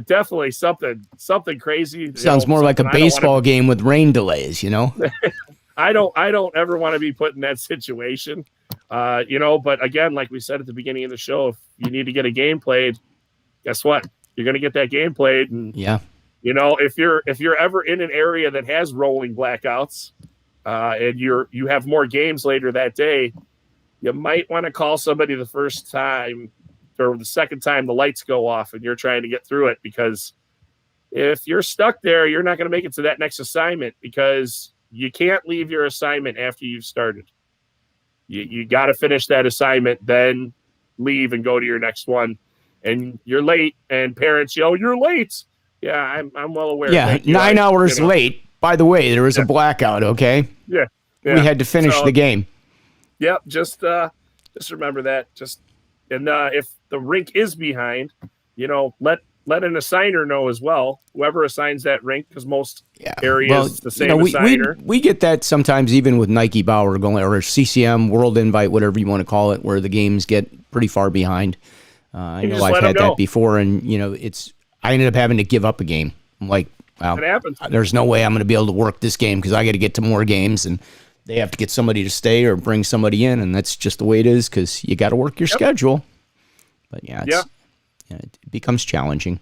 definitely something crazy. Sounds more like a baseball game with rain delays, I don't ever want to be put in that situation, but again, like we said at the beginning of the show, if you need to get a game played, guess what? You're going to get that game played. And, if you're ever in an area that has rolling blackouts and you have more games later that day, you might want to call somebody the first time or the second time the lights go off and you're trying to get through it, because if you're stuck there, you're not going to make it to that next assignment because you can't leave your assignment after you've started. You got to finish that assignment, then leave and go to your next one. And you're late, and parents yell, "You're late!" Yeah, I'm well aware. Yeah, 9 hours late. By the way, there was a blackout. Okay. Yeah. We had to finish the game. Yep. Just remember that. If the rink is behind, let an assigner know as well. Whoever assigns that rink, because most areas the same assigner. We get that sometimes even with Nike Bauer going, or CCM World Invite, whatever you want to call it, where the games get pretty far behind. I know I've had that before, and I ended up having to give up a game. I'm like, wow, there's no way I'm going to be able to work this game because I got to get to more games, and they have to get somebody to stay or bring somebody in, and that's just the way it is because you got to work your schedule. But it becomes challenging.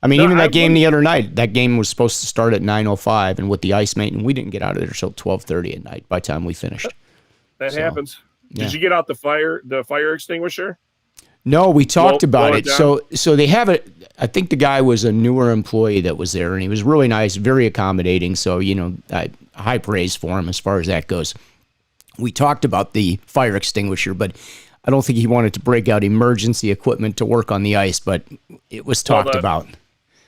I mean, even that game the other night, that game was supposed to start at 9:05, and with the ice mate, and we didn't get out of there until 12:30 at night by the time we finished. That So, happens. yeah. Did you get out the fire extinguisher? No, we talked about blow it. it down? So they have it. I think the guy was a newer employee that was there, and he was really nice, very accommodating. So, high praise for him as far as that goes. We talked about the fire extinguisher, but I don't think he wanted to break out emergency equipment to work on the ice, but it was talked about.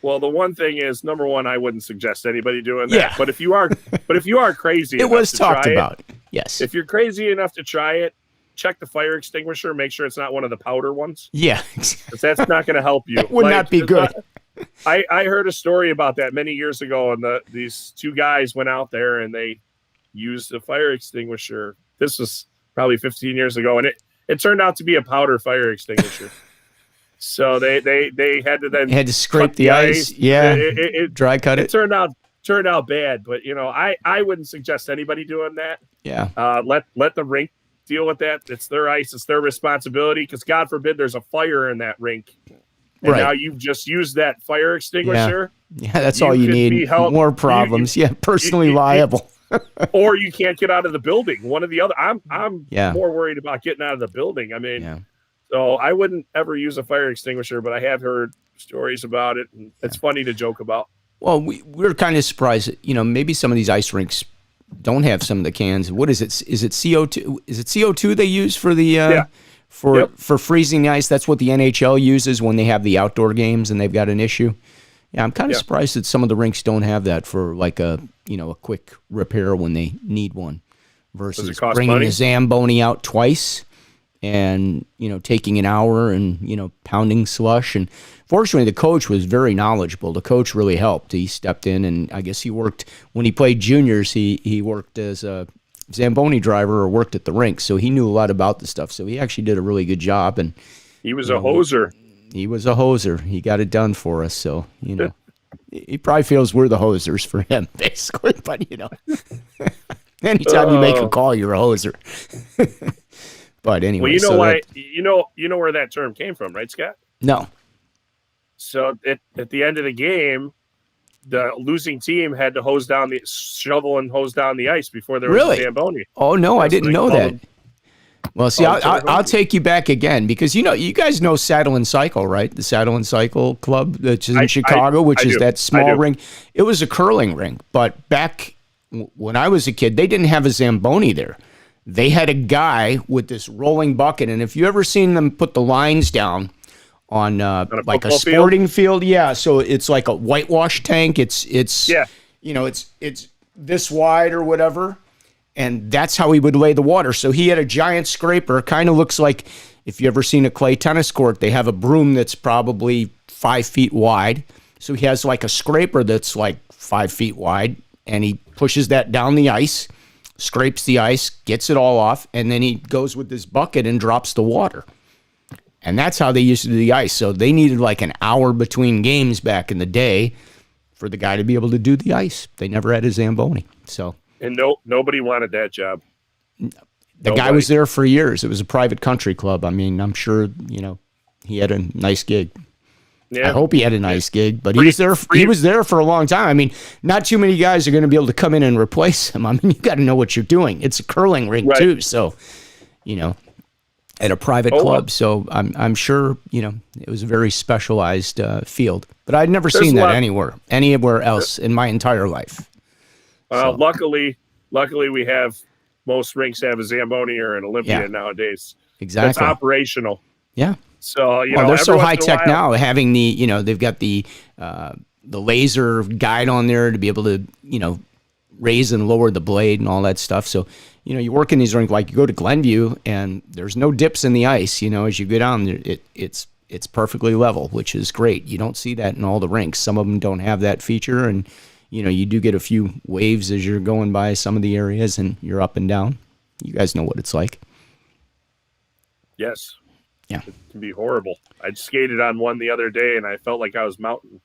Well, the one thing is, number one, I wouldn't suggest anybody doing that. Yeah. But if you are crazy, It was talked try about. Yes. If you're crazy enough to try it, check the fire extinguisher. Make sure it's not one of the powder ones. Yeah. 'Cause that's not going to help you. That would not be good. I heard a story about that many years ago, and these two guys went out there and they used a fire extinguisher. This was probably 15 years ago, and it turned out to be a powder fire extinguisher. So they had to then scrape the ice. Yeah. Dry cut it. It turned out bad, but I wouldn't suggest anybody doing that. Yeah. Let the rink deal with that. It's their ice. It's their responsibility, because God forbid there's a fire in that rink. And now you've just used that fire extinguisher. Yeah, that's all you need. More problems. Personally liable. Or you can't get out of the building. One or the other. I'm more worried about getting out of the building. I mean, so I wouldn't ever use a fire extinguisher, but I have heard stories about it, and it's funny to joke about. Well, we're kind of surprised that, maybe some of these ice rinks don't have some of the cans. What is it? Is it CO2? Is it CO2 they use for the for freezing the ice? That's what the NHL uses when they have the outdoor games and they've got an issue. Yeah, I'm kind of surprised that some of the rinks don't have that for like a quick repair when they need one, versus bringing the Zamboni out twice and taking an hour and pounding slush. And fortunately, the coach was very knowledgeable. The coach really helped. He stepped in, and I guess he worked when he played juniors. He worked as a Zamboni driver or worked at the rink, so he knew a lot about the stuff. So he actually did a really good job. And he was a hoser. He was a hoser. He got it done for us. So he probably feels we're the hosers for him, basically. But anytime you make a call, you're a hoser. But anyway, well, you know where that term came from, right, Scott? No. So at the end of the game, the losing team had to shovel and hose down the ice before there was a Zamboni. Oh no, I didn't know that. Well, see, I'll take you back again, because you guys know Saddle and Cycle, right? The Saddle and Cycle Club that's in Chicago, which is that small rink. It was a curling rink, but back when I was a kid, they didn't have a Zamboni there. They had a guy with this rolling bucket, and if you ever seen them put the lines down on like a sporting field, so it's like a whitewash tank. It's this wide or whatever. And that's how he would lay the water. So he had a giant scraper. Kind of looks like, if you ever seen a clay tennis court, they have a broom that's probably 5 feet wide. So he has like a scraper that's like 5 feet wide, and he pushes that down the ice, scrapes the ice, gets it all off, and then he goes with this bucket and drops the water. And that's how they used to do the ice. So they needed like an hour between games back in the day for the guy to be able to do the ice. They never had a Zamboni. And nobody wanted that job. The guy was there for years. It was a private country club. I mean, I'm sure, he had a nice gig. Yeah. I hope he had a nice gig, but he was there for a long time. I mean, not too many guys are going to be able to come in and replace him. I mean, you got to know what you're doing. It's a curling rink too. So, at a private club. So I'm sure, it was a very specialized field, but I'd never seen that anywhere else in my entire life. Luckily we have, most rinks have a Zamboni or an Olympia nowadays. Exactly. That's operational. Yeah. So, they're so high tech now, having they've got the laser guide on there to be able to, raise and lower the blade and all that stuff. So, you work in these rinks, like you go to Glenview and there's no dips in the ice, as you go down there, it's perfectly level, which is great. You don't see that in all the rinks. Some of them don't have that feature, and you do get a few waves as you're going by some of the areas and you're up and down. You guys know what it's like. Yes. Yeah. It can be horrible. I skated on one the other day and I felt like I was mountain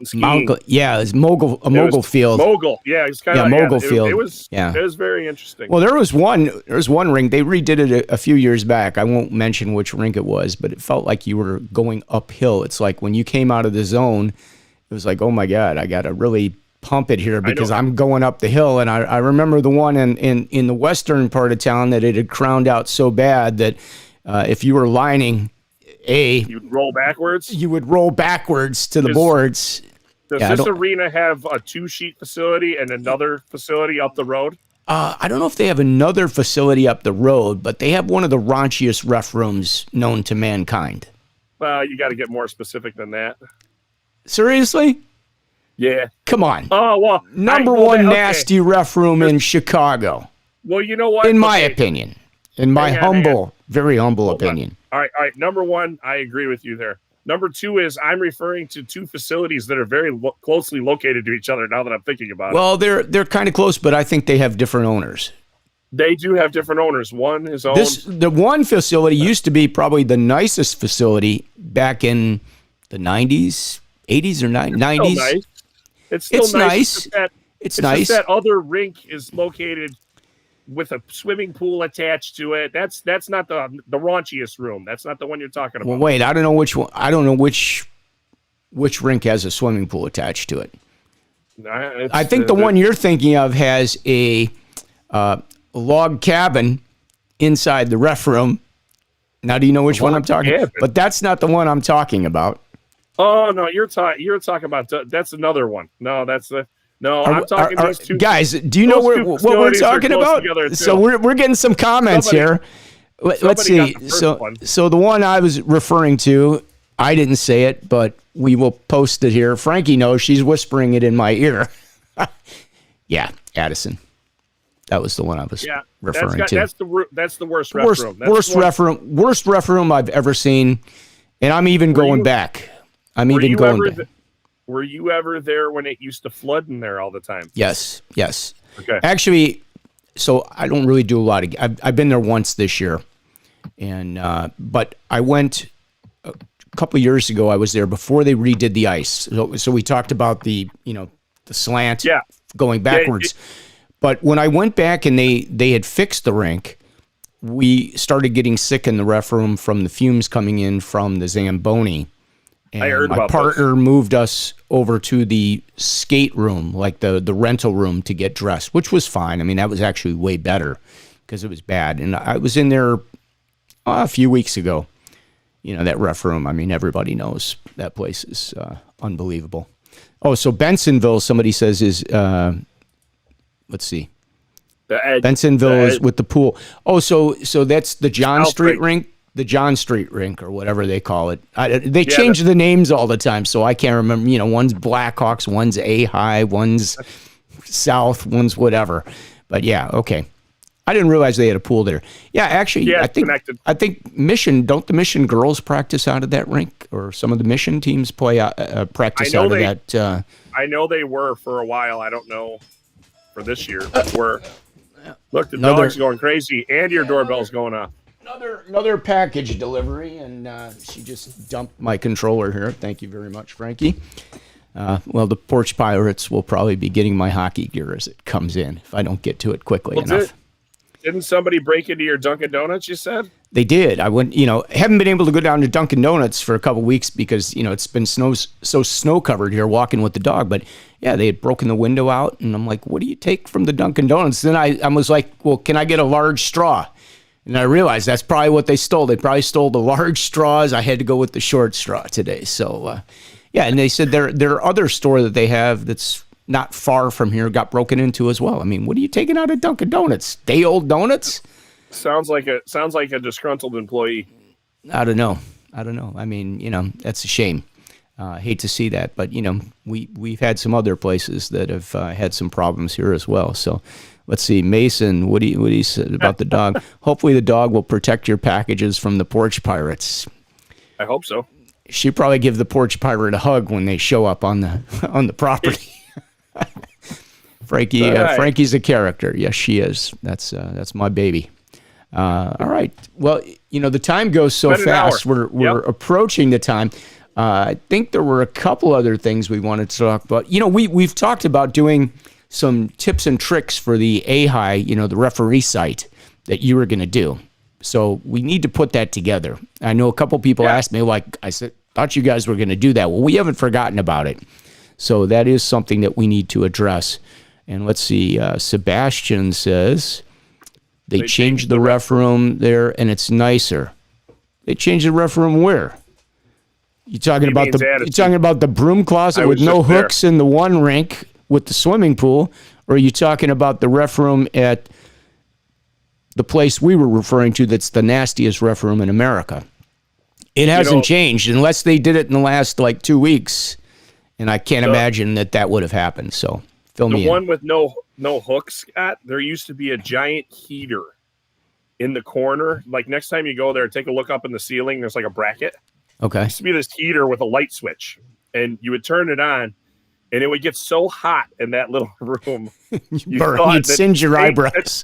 skiing. It's mogul field. Mogul. Yeah, it's kind of mogul field. It was very interesting. Well, there was one rink. They redid it a few years back. I won't mention which rink it was, but it felt like you were going uphill. It's like when you came out of the zone, it was like, oh my God, I got to really pump it here because I'm going up the hill, and I remember the one in the western part of town that it had crowned out so bad that if you were lining you'd roll backwards. You would roll backwards to the boards. Does this arena have a 2-sheet facility and another facility up the road? I don't know if they have another facility up the road, but they have one of the raunchiest ref rooms known to mankind. Well, you got to get more specific than that. Seriously? Yeah. Come on. Oh, well. Number one nasty ref room in Chicago. Well, you know what? In my opinion. In my very humble opinion. All right. Number one, I agree with you there. Number two is I'm referring to two facilities that are very closely located to each other now that I'm thinking about it. Well, they're kind of close, but I think they have different owners. They do have different owners. One is owned. The one facility used to be probably the nicest facility back in the 90s, 80s or 90s. It's still nice. It's nice. Just that other rink is located with a swimming pool attached to it. That's not the raunchiest room. That's not the one you're talking about. Well, wait, I don't know which one. I don't know which rink has a swimming pool attached to it. I think the one you're thinking of has a log cabin inside the ref room. Now, do you know which one I'm talking about? But that's not the one I'm talking about. Oh no, you're talking about that's another one. No, I'm talking these two guys. Do you know what we're talking about? So we're getting some comments here. Let's see. So the one I was referring to, I didn't say it, but we will post it here. Frankie knows. She's whispering it in my ear. Yeah, Addison. That was the one I was referring to. That's the worst ref room. Worst ref room I've ever seen, and I'm even going back. Were you ever there when it used to flood in there all the time? Yes. Okay. Actually, so I don't really do a lot of. I've been there once this year, and but I went a couple of years ago. I was there before they redid the ice. So we talked about the slant going backwards. But when I went back and they had fixed the rink, we started getting sick in the ref room from the fumes coming in from the Zamboni. And I heard my about partner moved us over to the skate room, like the rental room, to get dressed, which was fine. I mean, that was actually way better because it was bad. And I was in there a few weeks ago. That ref room, I mean, everybody knows that place is unbelievable. Oh, so Bensonville, somebody says, is, let's see. Bensonville is with the pool. Oh, so that's the John Street rink? The John Street rink or whatever they call it. They change the names all the time, so I can't remember. One's Blackhawks, one's A-High, one's South, one's whatever. But yeah, okay. I didn't realize they had a pool there. Yeah, actually, I think Mission, don't the Mission girls practice out of that rink, or some of the Mission teams practice out of that? I know they were for a while. I don't know for this year. Look, the dog's going crazy, and your doorbell's going off. Another package delivery, and she just dumped my controller here. Thank you very much, Frankie. Well, the Porch Pirates will probably be getting my hockey gear as it comes in if I don't get to it quickly enough. Didn't somebody break into your Dunkin' Donuts, you said? They did. I went, haven't been able to go down to Dunkin' Donuts for a couple weeks because, it's been so snow covered here walking with the dog. But yeah, they had broken the window out, and I'm like, what do you take from the Dunkin' Donuts? Then I was like, well, can I get a large straw? And I realized that's probably what they stole. They probably stole the large straws. I had to go with the short straw today. So, yeah, and they said their other store that they have that's not far from here got broken into as well. I mean, what are you taking out of Dunkin' Donuts? Day-old donuts? Sounds like a disgruntled employee. I don't know. I mean, that's a shame. Hate to see that, but we've had some other places that have had some problems here as well. So. Let's see, Mason, what do you say about the dog? Hopefully the dog will protect your packages from the Porch Pirates. I hope so. She'd probably give the Porch Pirate a hug when they show up on the property. Frankie's a character. Yes, she is. That's my baby. All right. Well, the time goes so fast. We're approaching the time. I think there were a couple other things we wanted to talk about. We've talked about doing some tips and tricks for the A-High, the referee site that you were going to do. So we need to put that together. I know a couple people asked me, I thought you guys were going to do that. Well, we haven't forgotten about it. So that is something that we need to address. And let's see, Sebastian says they changed the ref room there and it's nicer. They changed the ref room where? You talking about the broom closet with no hooks in the one rink with the swimming pool, or are you talking about the ref room at the place we were referring to that's the nastiest ref room in America? It hasn't changed unless they did it in the last 2 weeks, and I can't imagine that would have happened. So fill me in. The one with no hooks, Scott, there used to be a giant heater in the corner. Like next time you go there, take a look up in the ceiling. There's like a bracket. Okay. There used to be this heater with a light switch, and you would turn it on, and it would get so hot in that little room. You'd singe your eyebrows.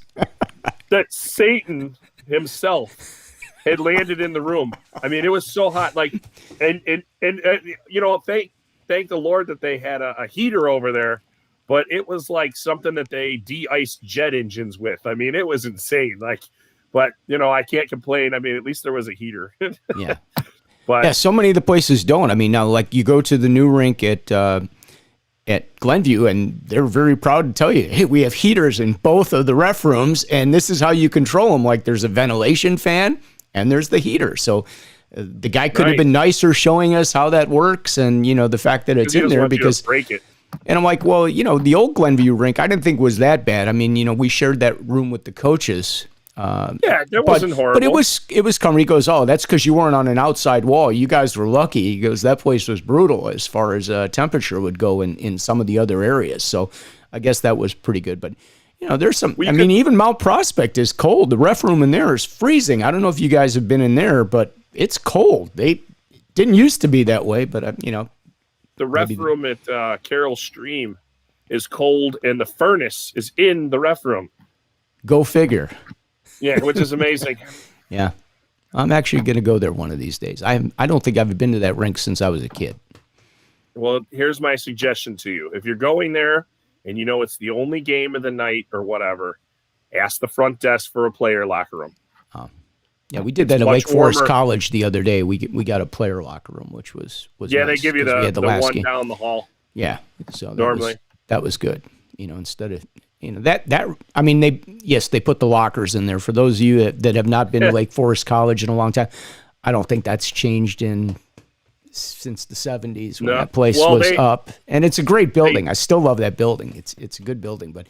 that Satan himself had landed in the room. I mean, it was so hot. Thank the Lord that they had a heater over there, but it was like something that they de-iced jet engines with. I mean, it was insane. But I can't complain. I mean, at least there was a heater. Yeah. But yeah, so many of the places don't. I mean, now you go to the new rink at Glenview, and they're very proud to tell you, hey, we have heaters in both of the ref rooms, and this is how you control them. Like there's a ventilation fan, and there's the heater. So the guy could have been nicer showing us how that works, and the fact that it's in there because break it. And I'm like, well, the old Glenview rink, I didn't think was that bad. I mean, we shared that room with the coaches. That wasn't horrible. But it was coming. He goes, oh, that's because you weren't on an outside wall. You guys were lucky. He goes, that place was brutal as far as temperature would go in some of the other areas. So I guess that was pretty good. But there's some. Even Mount Prospect is cold. The ref room in there is freezing. I don't know if you guys have been in there, but it's cold. They didn't used to be that way, but the ref room at Carroll Stream is cold, and the furnace is in the ref room. Go figure. Yeah, which is amazing. Yeah. I'm actually going to go there one of these days. I don't think I've been to that rink since I was a kid. Well, here's my suggestion to you. If you're going there and it's the only game of the night or whatever, ask the front desk for a player locker room. Yeah, we did that at Lake Forest College the other day. We got a player locker room, which was yeah, nice, they give you the one game down the hall. Yeah, so normally that was good. Instead of they put the lockers in there. For those of you that have not been to Lake Forest College in a long time, I don't think that's changed since the 70s when that place was up. And it's a great building. I still love that building. It's a good building, but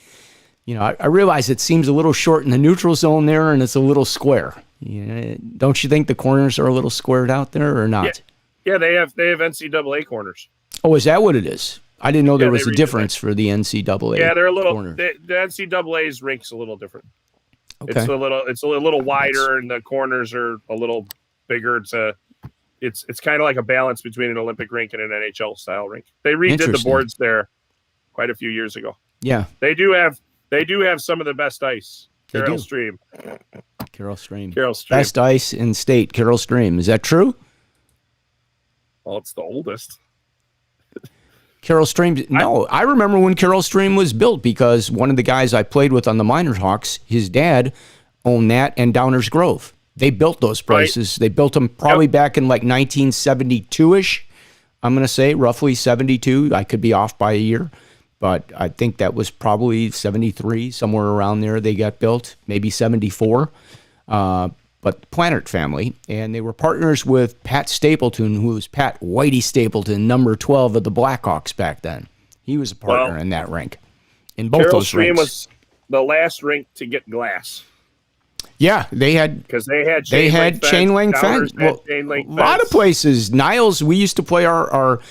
I realize it seems a little short in the neutral zone there, and it's a little square. Don't you think the corners are a little squared out there or not? Yeah, they have NCAA corners. Oh, is that what it is? I didn't know there was a difference for the NCAA. Yeah, they're a little. corner. The NCAA's rink's a little different. Okay. It's a little wider, and the corners are a little bigger. It's kind of like a balance between an Olympic rink and an NHL style rink. They redid the boards there quite a few years ago. Yeah, they do have some of the best ice. Carroll Stream. Best ice in state. Carroll Stream. Is that true? Well, it's the oldest. Carroll Stream. No, I remember when Carroll Stream was built because one of the guys I played with on the Minor Hawks, his dad owned that and Downers Grove. They built those places. Right. They built them probably back in like 1972-ish. I'm going to say roughly 72. I could be off by a year, but I think that was probably 73, somewhere around there they got built, maybe 74. But Plannert family, and they were partners with Pat Stapleton, who was Pat Whitey Stapleton, number 12 of the Blackhawks back then. He was a partner in that rink. In both Carroll those Stream rinks. was the last rink to get glass. Yeah, they had chain link fence. Well, a lot of places. Niles, we used to play our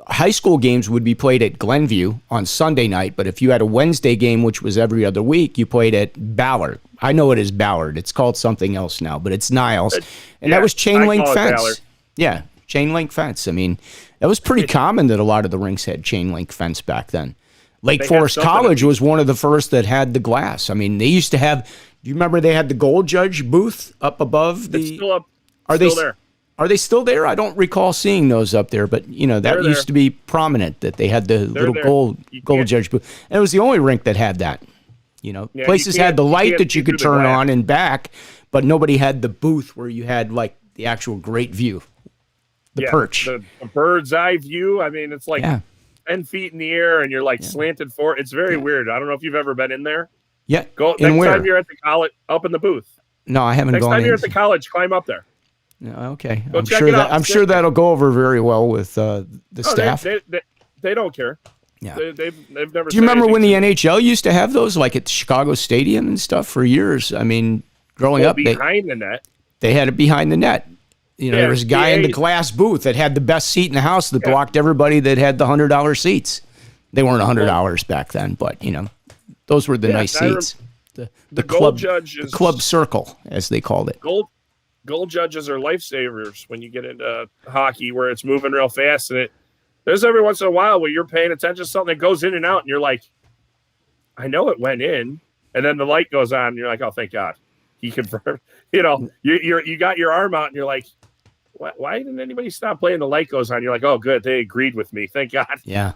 high school games would be played at Glenview on Sunday night, but if you had a Wednesday game, which was every other week, you played at Ballard. I know it is Ballard. It's called something else now, but it's Niles. And that was chain link fence. Yeah, chain link fence. I mean, that was pretty common that a lot of the rinks had chain link fence back then. Lake Forest College was one of the first that had the glass. I mean, they used to have, do you remember they had the goal judge booth up above the... It's still up. There. Are they still there? I don't recall seeing those up there, but that used to be prominent that they had the little goal judge booth. And it was the only rink that had that. Places had the light that you could turn on and back, but nobody had the booth where you had like the actual great view, the perch, the bird's eye view. I mean, it's like 10 feet in the air and you're like slanted forward. It's very weird. I don't know if you've ever been in there. Yeah. Go next time you're at the college, up in the booth. No, I haven't gone. Next time you're at the college, climb up there. No, okay. Go check it out. I'm sure that'll go over very well with the staff. They don't care. Yeah. They've never. Do you remember when the NHL used to have those, like at Chicago Stadium and stuff, for years? I mean, growing up, behind the net, they had it behind the net. You know, there was a guy in the glass booth that had the best seat in the house that blocked everybody that had the $100 seats. They weren't $100 back then, but you know, those were the nice seats. The club judges, the club circle, as they called it. Goal judges are lifesavers when you get into hockey, where it's moving real fast, and there's every once in a while where you're paying attention to something that goes in and out, and you're like, I know it went in, and then the light goes on, and you're like, oh, thank God, he confirmed. You know, you got your arm out, and you're like, why didn't anybody stop playing? The light goes on. You're like, oh, good, they agreed with me. Thank God. Yeah.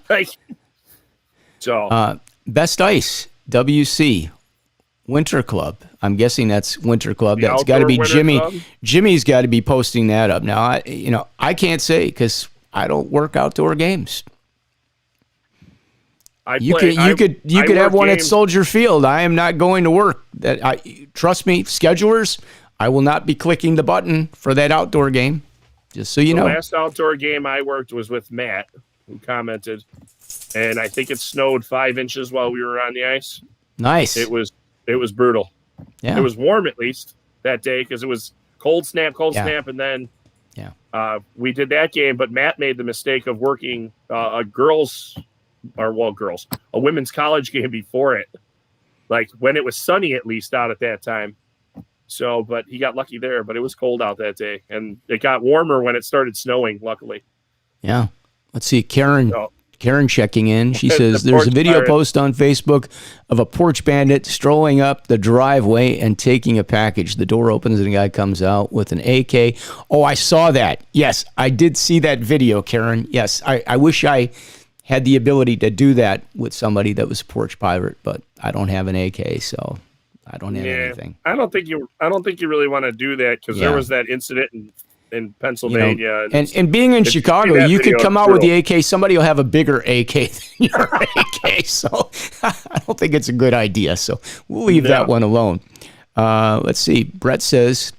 So Best Ice, WC, Winter Club. I'm guessing that's Winter Club. That's got to be Jimmy. Club? Jimmy's got to be posting that up now. I can't say because I don't work outdoor games. You could have one at Soldier Field. I am not going to work. Trust me, schedulers. I will not be clicking the button for that outdoor game. Just so you know. The last outdoor game I worked was with Matt, who commented, and I think it snowed 5 inches while we were on the ice. Nice. It was brutal. Yeah. It was warm at least that day because it was cold snap, and then we did that game. But Matt made the mistake of working a women's college game before it, like when it was sunny at least out at that time. So, but he got lucky there. But it was cold out that day, and it got warmer when it started snowing. Luckily. Yeah. Let's see, Karen checking in. She says there's a video post on Facebook of a porch bandit strolling up the driveway and taking a package. The door opens and a guy comes out with an AK. Oh, I saw that. Yes, I did see that video, Karen. Yes, I wish I had the ability to do that with somebody that was a porch pirate, but I don't have an AK, so I don't have anything. I don't think you really want to do that because there was that incident in Pennsylvania. And being in Chicago, you could come out with the AK. Somebody will have a bigger AK than your AK. So I don't think it's a good idea. So we'll leave that one alone. Let's see. Brett says,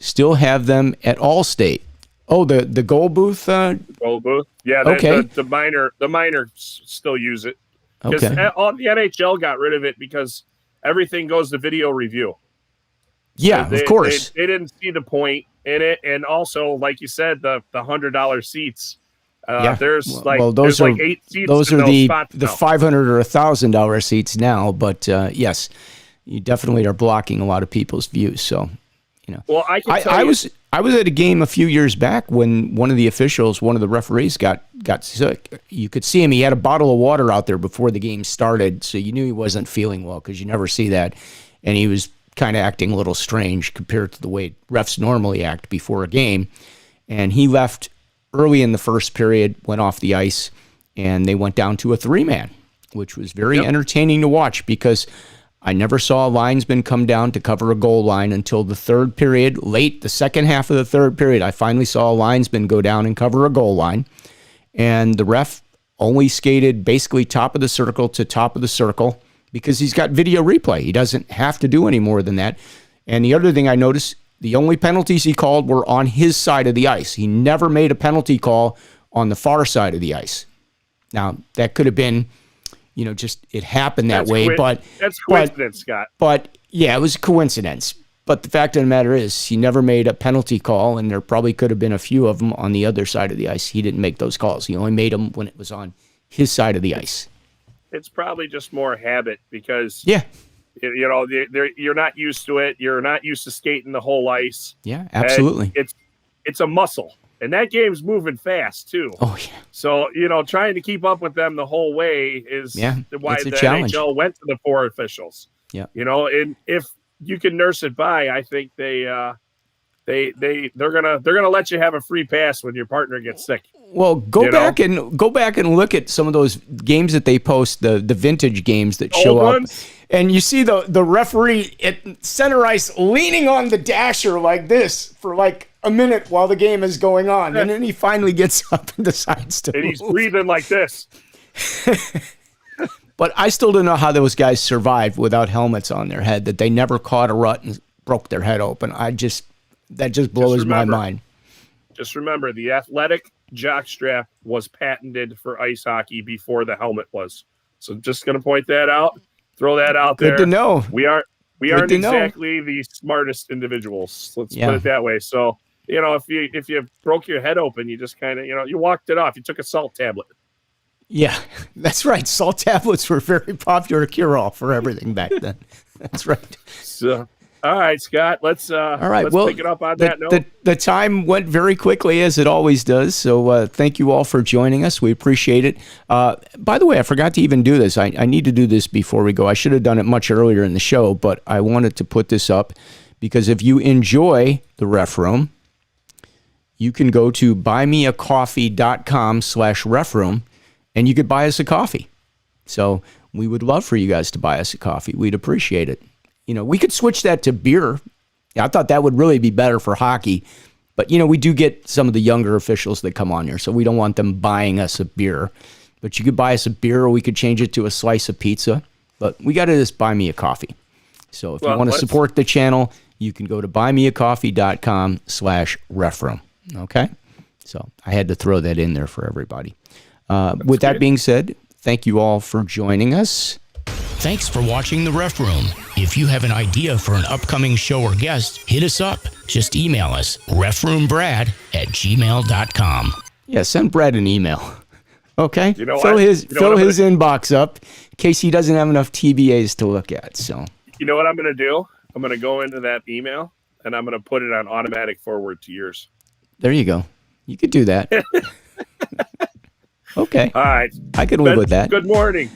still have them at Allstate. Oh, the goal booth? Goal booth. Yeah, okay. The minor still use it. Because Okay. The NHL got rid of it because everything goes to video review. Yeah, of course. They didn't see the point in it, and also, like you said, the $100 seats. There's those are 8 seats. Those are the now. $500 or $1,000 seats now. But yes, you definitely are blocking a lot of people's views. So, Well, I was at a game a few years back when one of the referees got sick. You could see him. He had a bottle of water out there before the game started, so you knew he wasn't feeling well because you never see that, and he was kind of acting a little strange compared to the way refs normally act before a game. And he left early in the first period, went off the ice, and they went down to a 3-man, which was very entertaining to watch because I never saw a linesman come down to cover a goal line until the third period. Late, the second half of the third period, I finally saw a linesman go down and cover a goal line. And the ref only skated basically top of the circle to top of the circle, because he's got video replay. He doesn't have to do any more than that. And the other thing I noticed, the only penalties he called were on his side of the ice. He never made a penalty call on the far side of the ice. Now, that could have been, just it happened that way. But that's coincidence, Scott. But yeah, it was a coincidence. But the fact of the matter is, he never made a penalty call, and there probably could have been a few of them on the other side of the ice. He didn't make those calls. He only made them when it was on his side of the ice. It's probably just more habit because you're not used to it. You're not used to skating the whole ice. Yeah, absolutely. And it's a muscle, and that game's moving fast too. Oh yeah. So trying to keep up with them the whole way is why the challenge. NHL went to the 4 officials. Yeah. And if you can nurse it by, I think they're gonna let you have a free pass when your partner gets sick. Well, go back and look at some of those games that they post, the vintage games that show up, and you see the referee at center ice leaning on the dasher like this for like a minute while the game is going on, and then he finally gets up and decides to. And he's breathing like this. But I still don't know how those guys survived without helmets on their head, that they never caught a rut and broke their head open. That just blows my mind. Just remember, the athletic jockstrap was patented for ice hockey before the helmet was. So just going to point that out, throw that out there. Good to know. We aren't exactly the smartest individuals. Let's put it that way. So, if you broke your head open, you just kind of, you walked it off. You took a salt tablet. Yeah, that's right. Salt tablets were very popular cure-all for everything back then. That's right. So, all right, Scott, let's pick it up on that note. The time went very quickly, as it always does. So thank you all for joining us. We appreciate it. By the way, I forgot to even do this. I need to do this before we go. I should have done it much earlier in the show, but I wanted to put this up because if you enjoy the Ref Room, you can go to buymeacoffee.com/refroom, and you could buy us a coffee. So we would love for you guys to buy us a coffee. We'd appreciate it. We could switch that to beer. Yeah, I thought that would really be better for hockey. But, we do get some of the younger officials that come on here, so we don't want them buying us a beer. But you could buy us a beer, or we could change it to a slice of pizza. But we got to just buy me a coffee. So if you want to support the channel, you can go to buymeacoffee.com/refroom. Okay? So I had to throw that in there for everybody. With that being said, thank you all for joining us. Thanks for watching The Ref Room. If you have an idea for an upcoming show or guest, hit us up. Just email us, refroombrad@gmail.com. Yeah, send Brad an email. Okay? Fill his inbox up in case he doesn't have enough TBAs to look at. So, you know what I'm going to do? I'm going to go into that email, and I'm going to put it on automatic forward to yours. There you go. You could do that. Okay. All right. I could live with that. Good morning.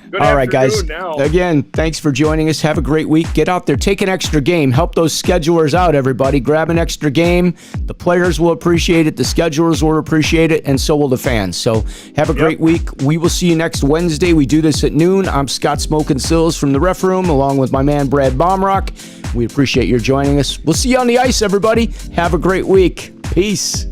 Good All right, guys. Now. Again, thanks for joining us. Have a great week. Get out there. Take an extra game. Help those schedulers out, everybody. Grab an extra game. The players will appreciate it. The schedulers will appreciate it. And so will the fans. So have a great week. We will see you next Wednesday. We do this at noon. I'm Scott Smokin' Sills from the Ref Room, along with my man, Brad Baumrock. We appreciate your joining us. We'll see you on the ice, everybody. Have a great week. Peace.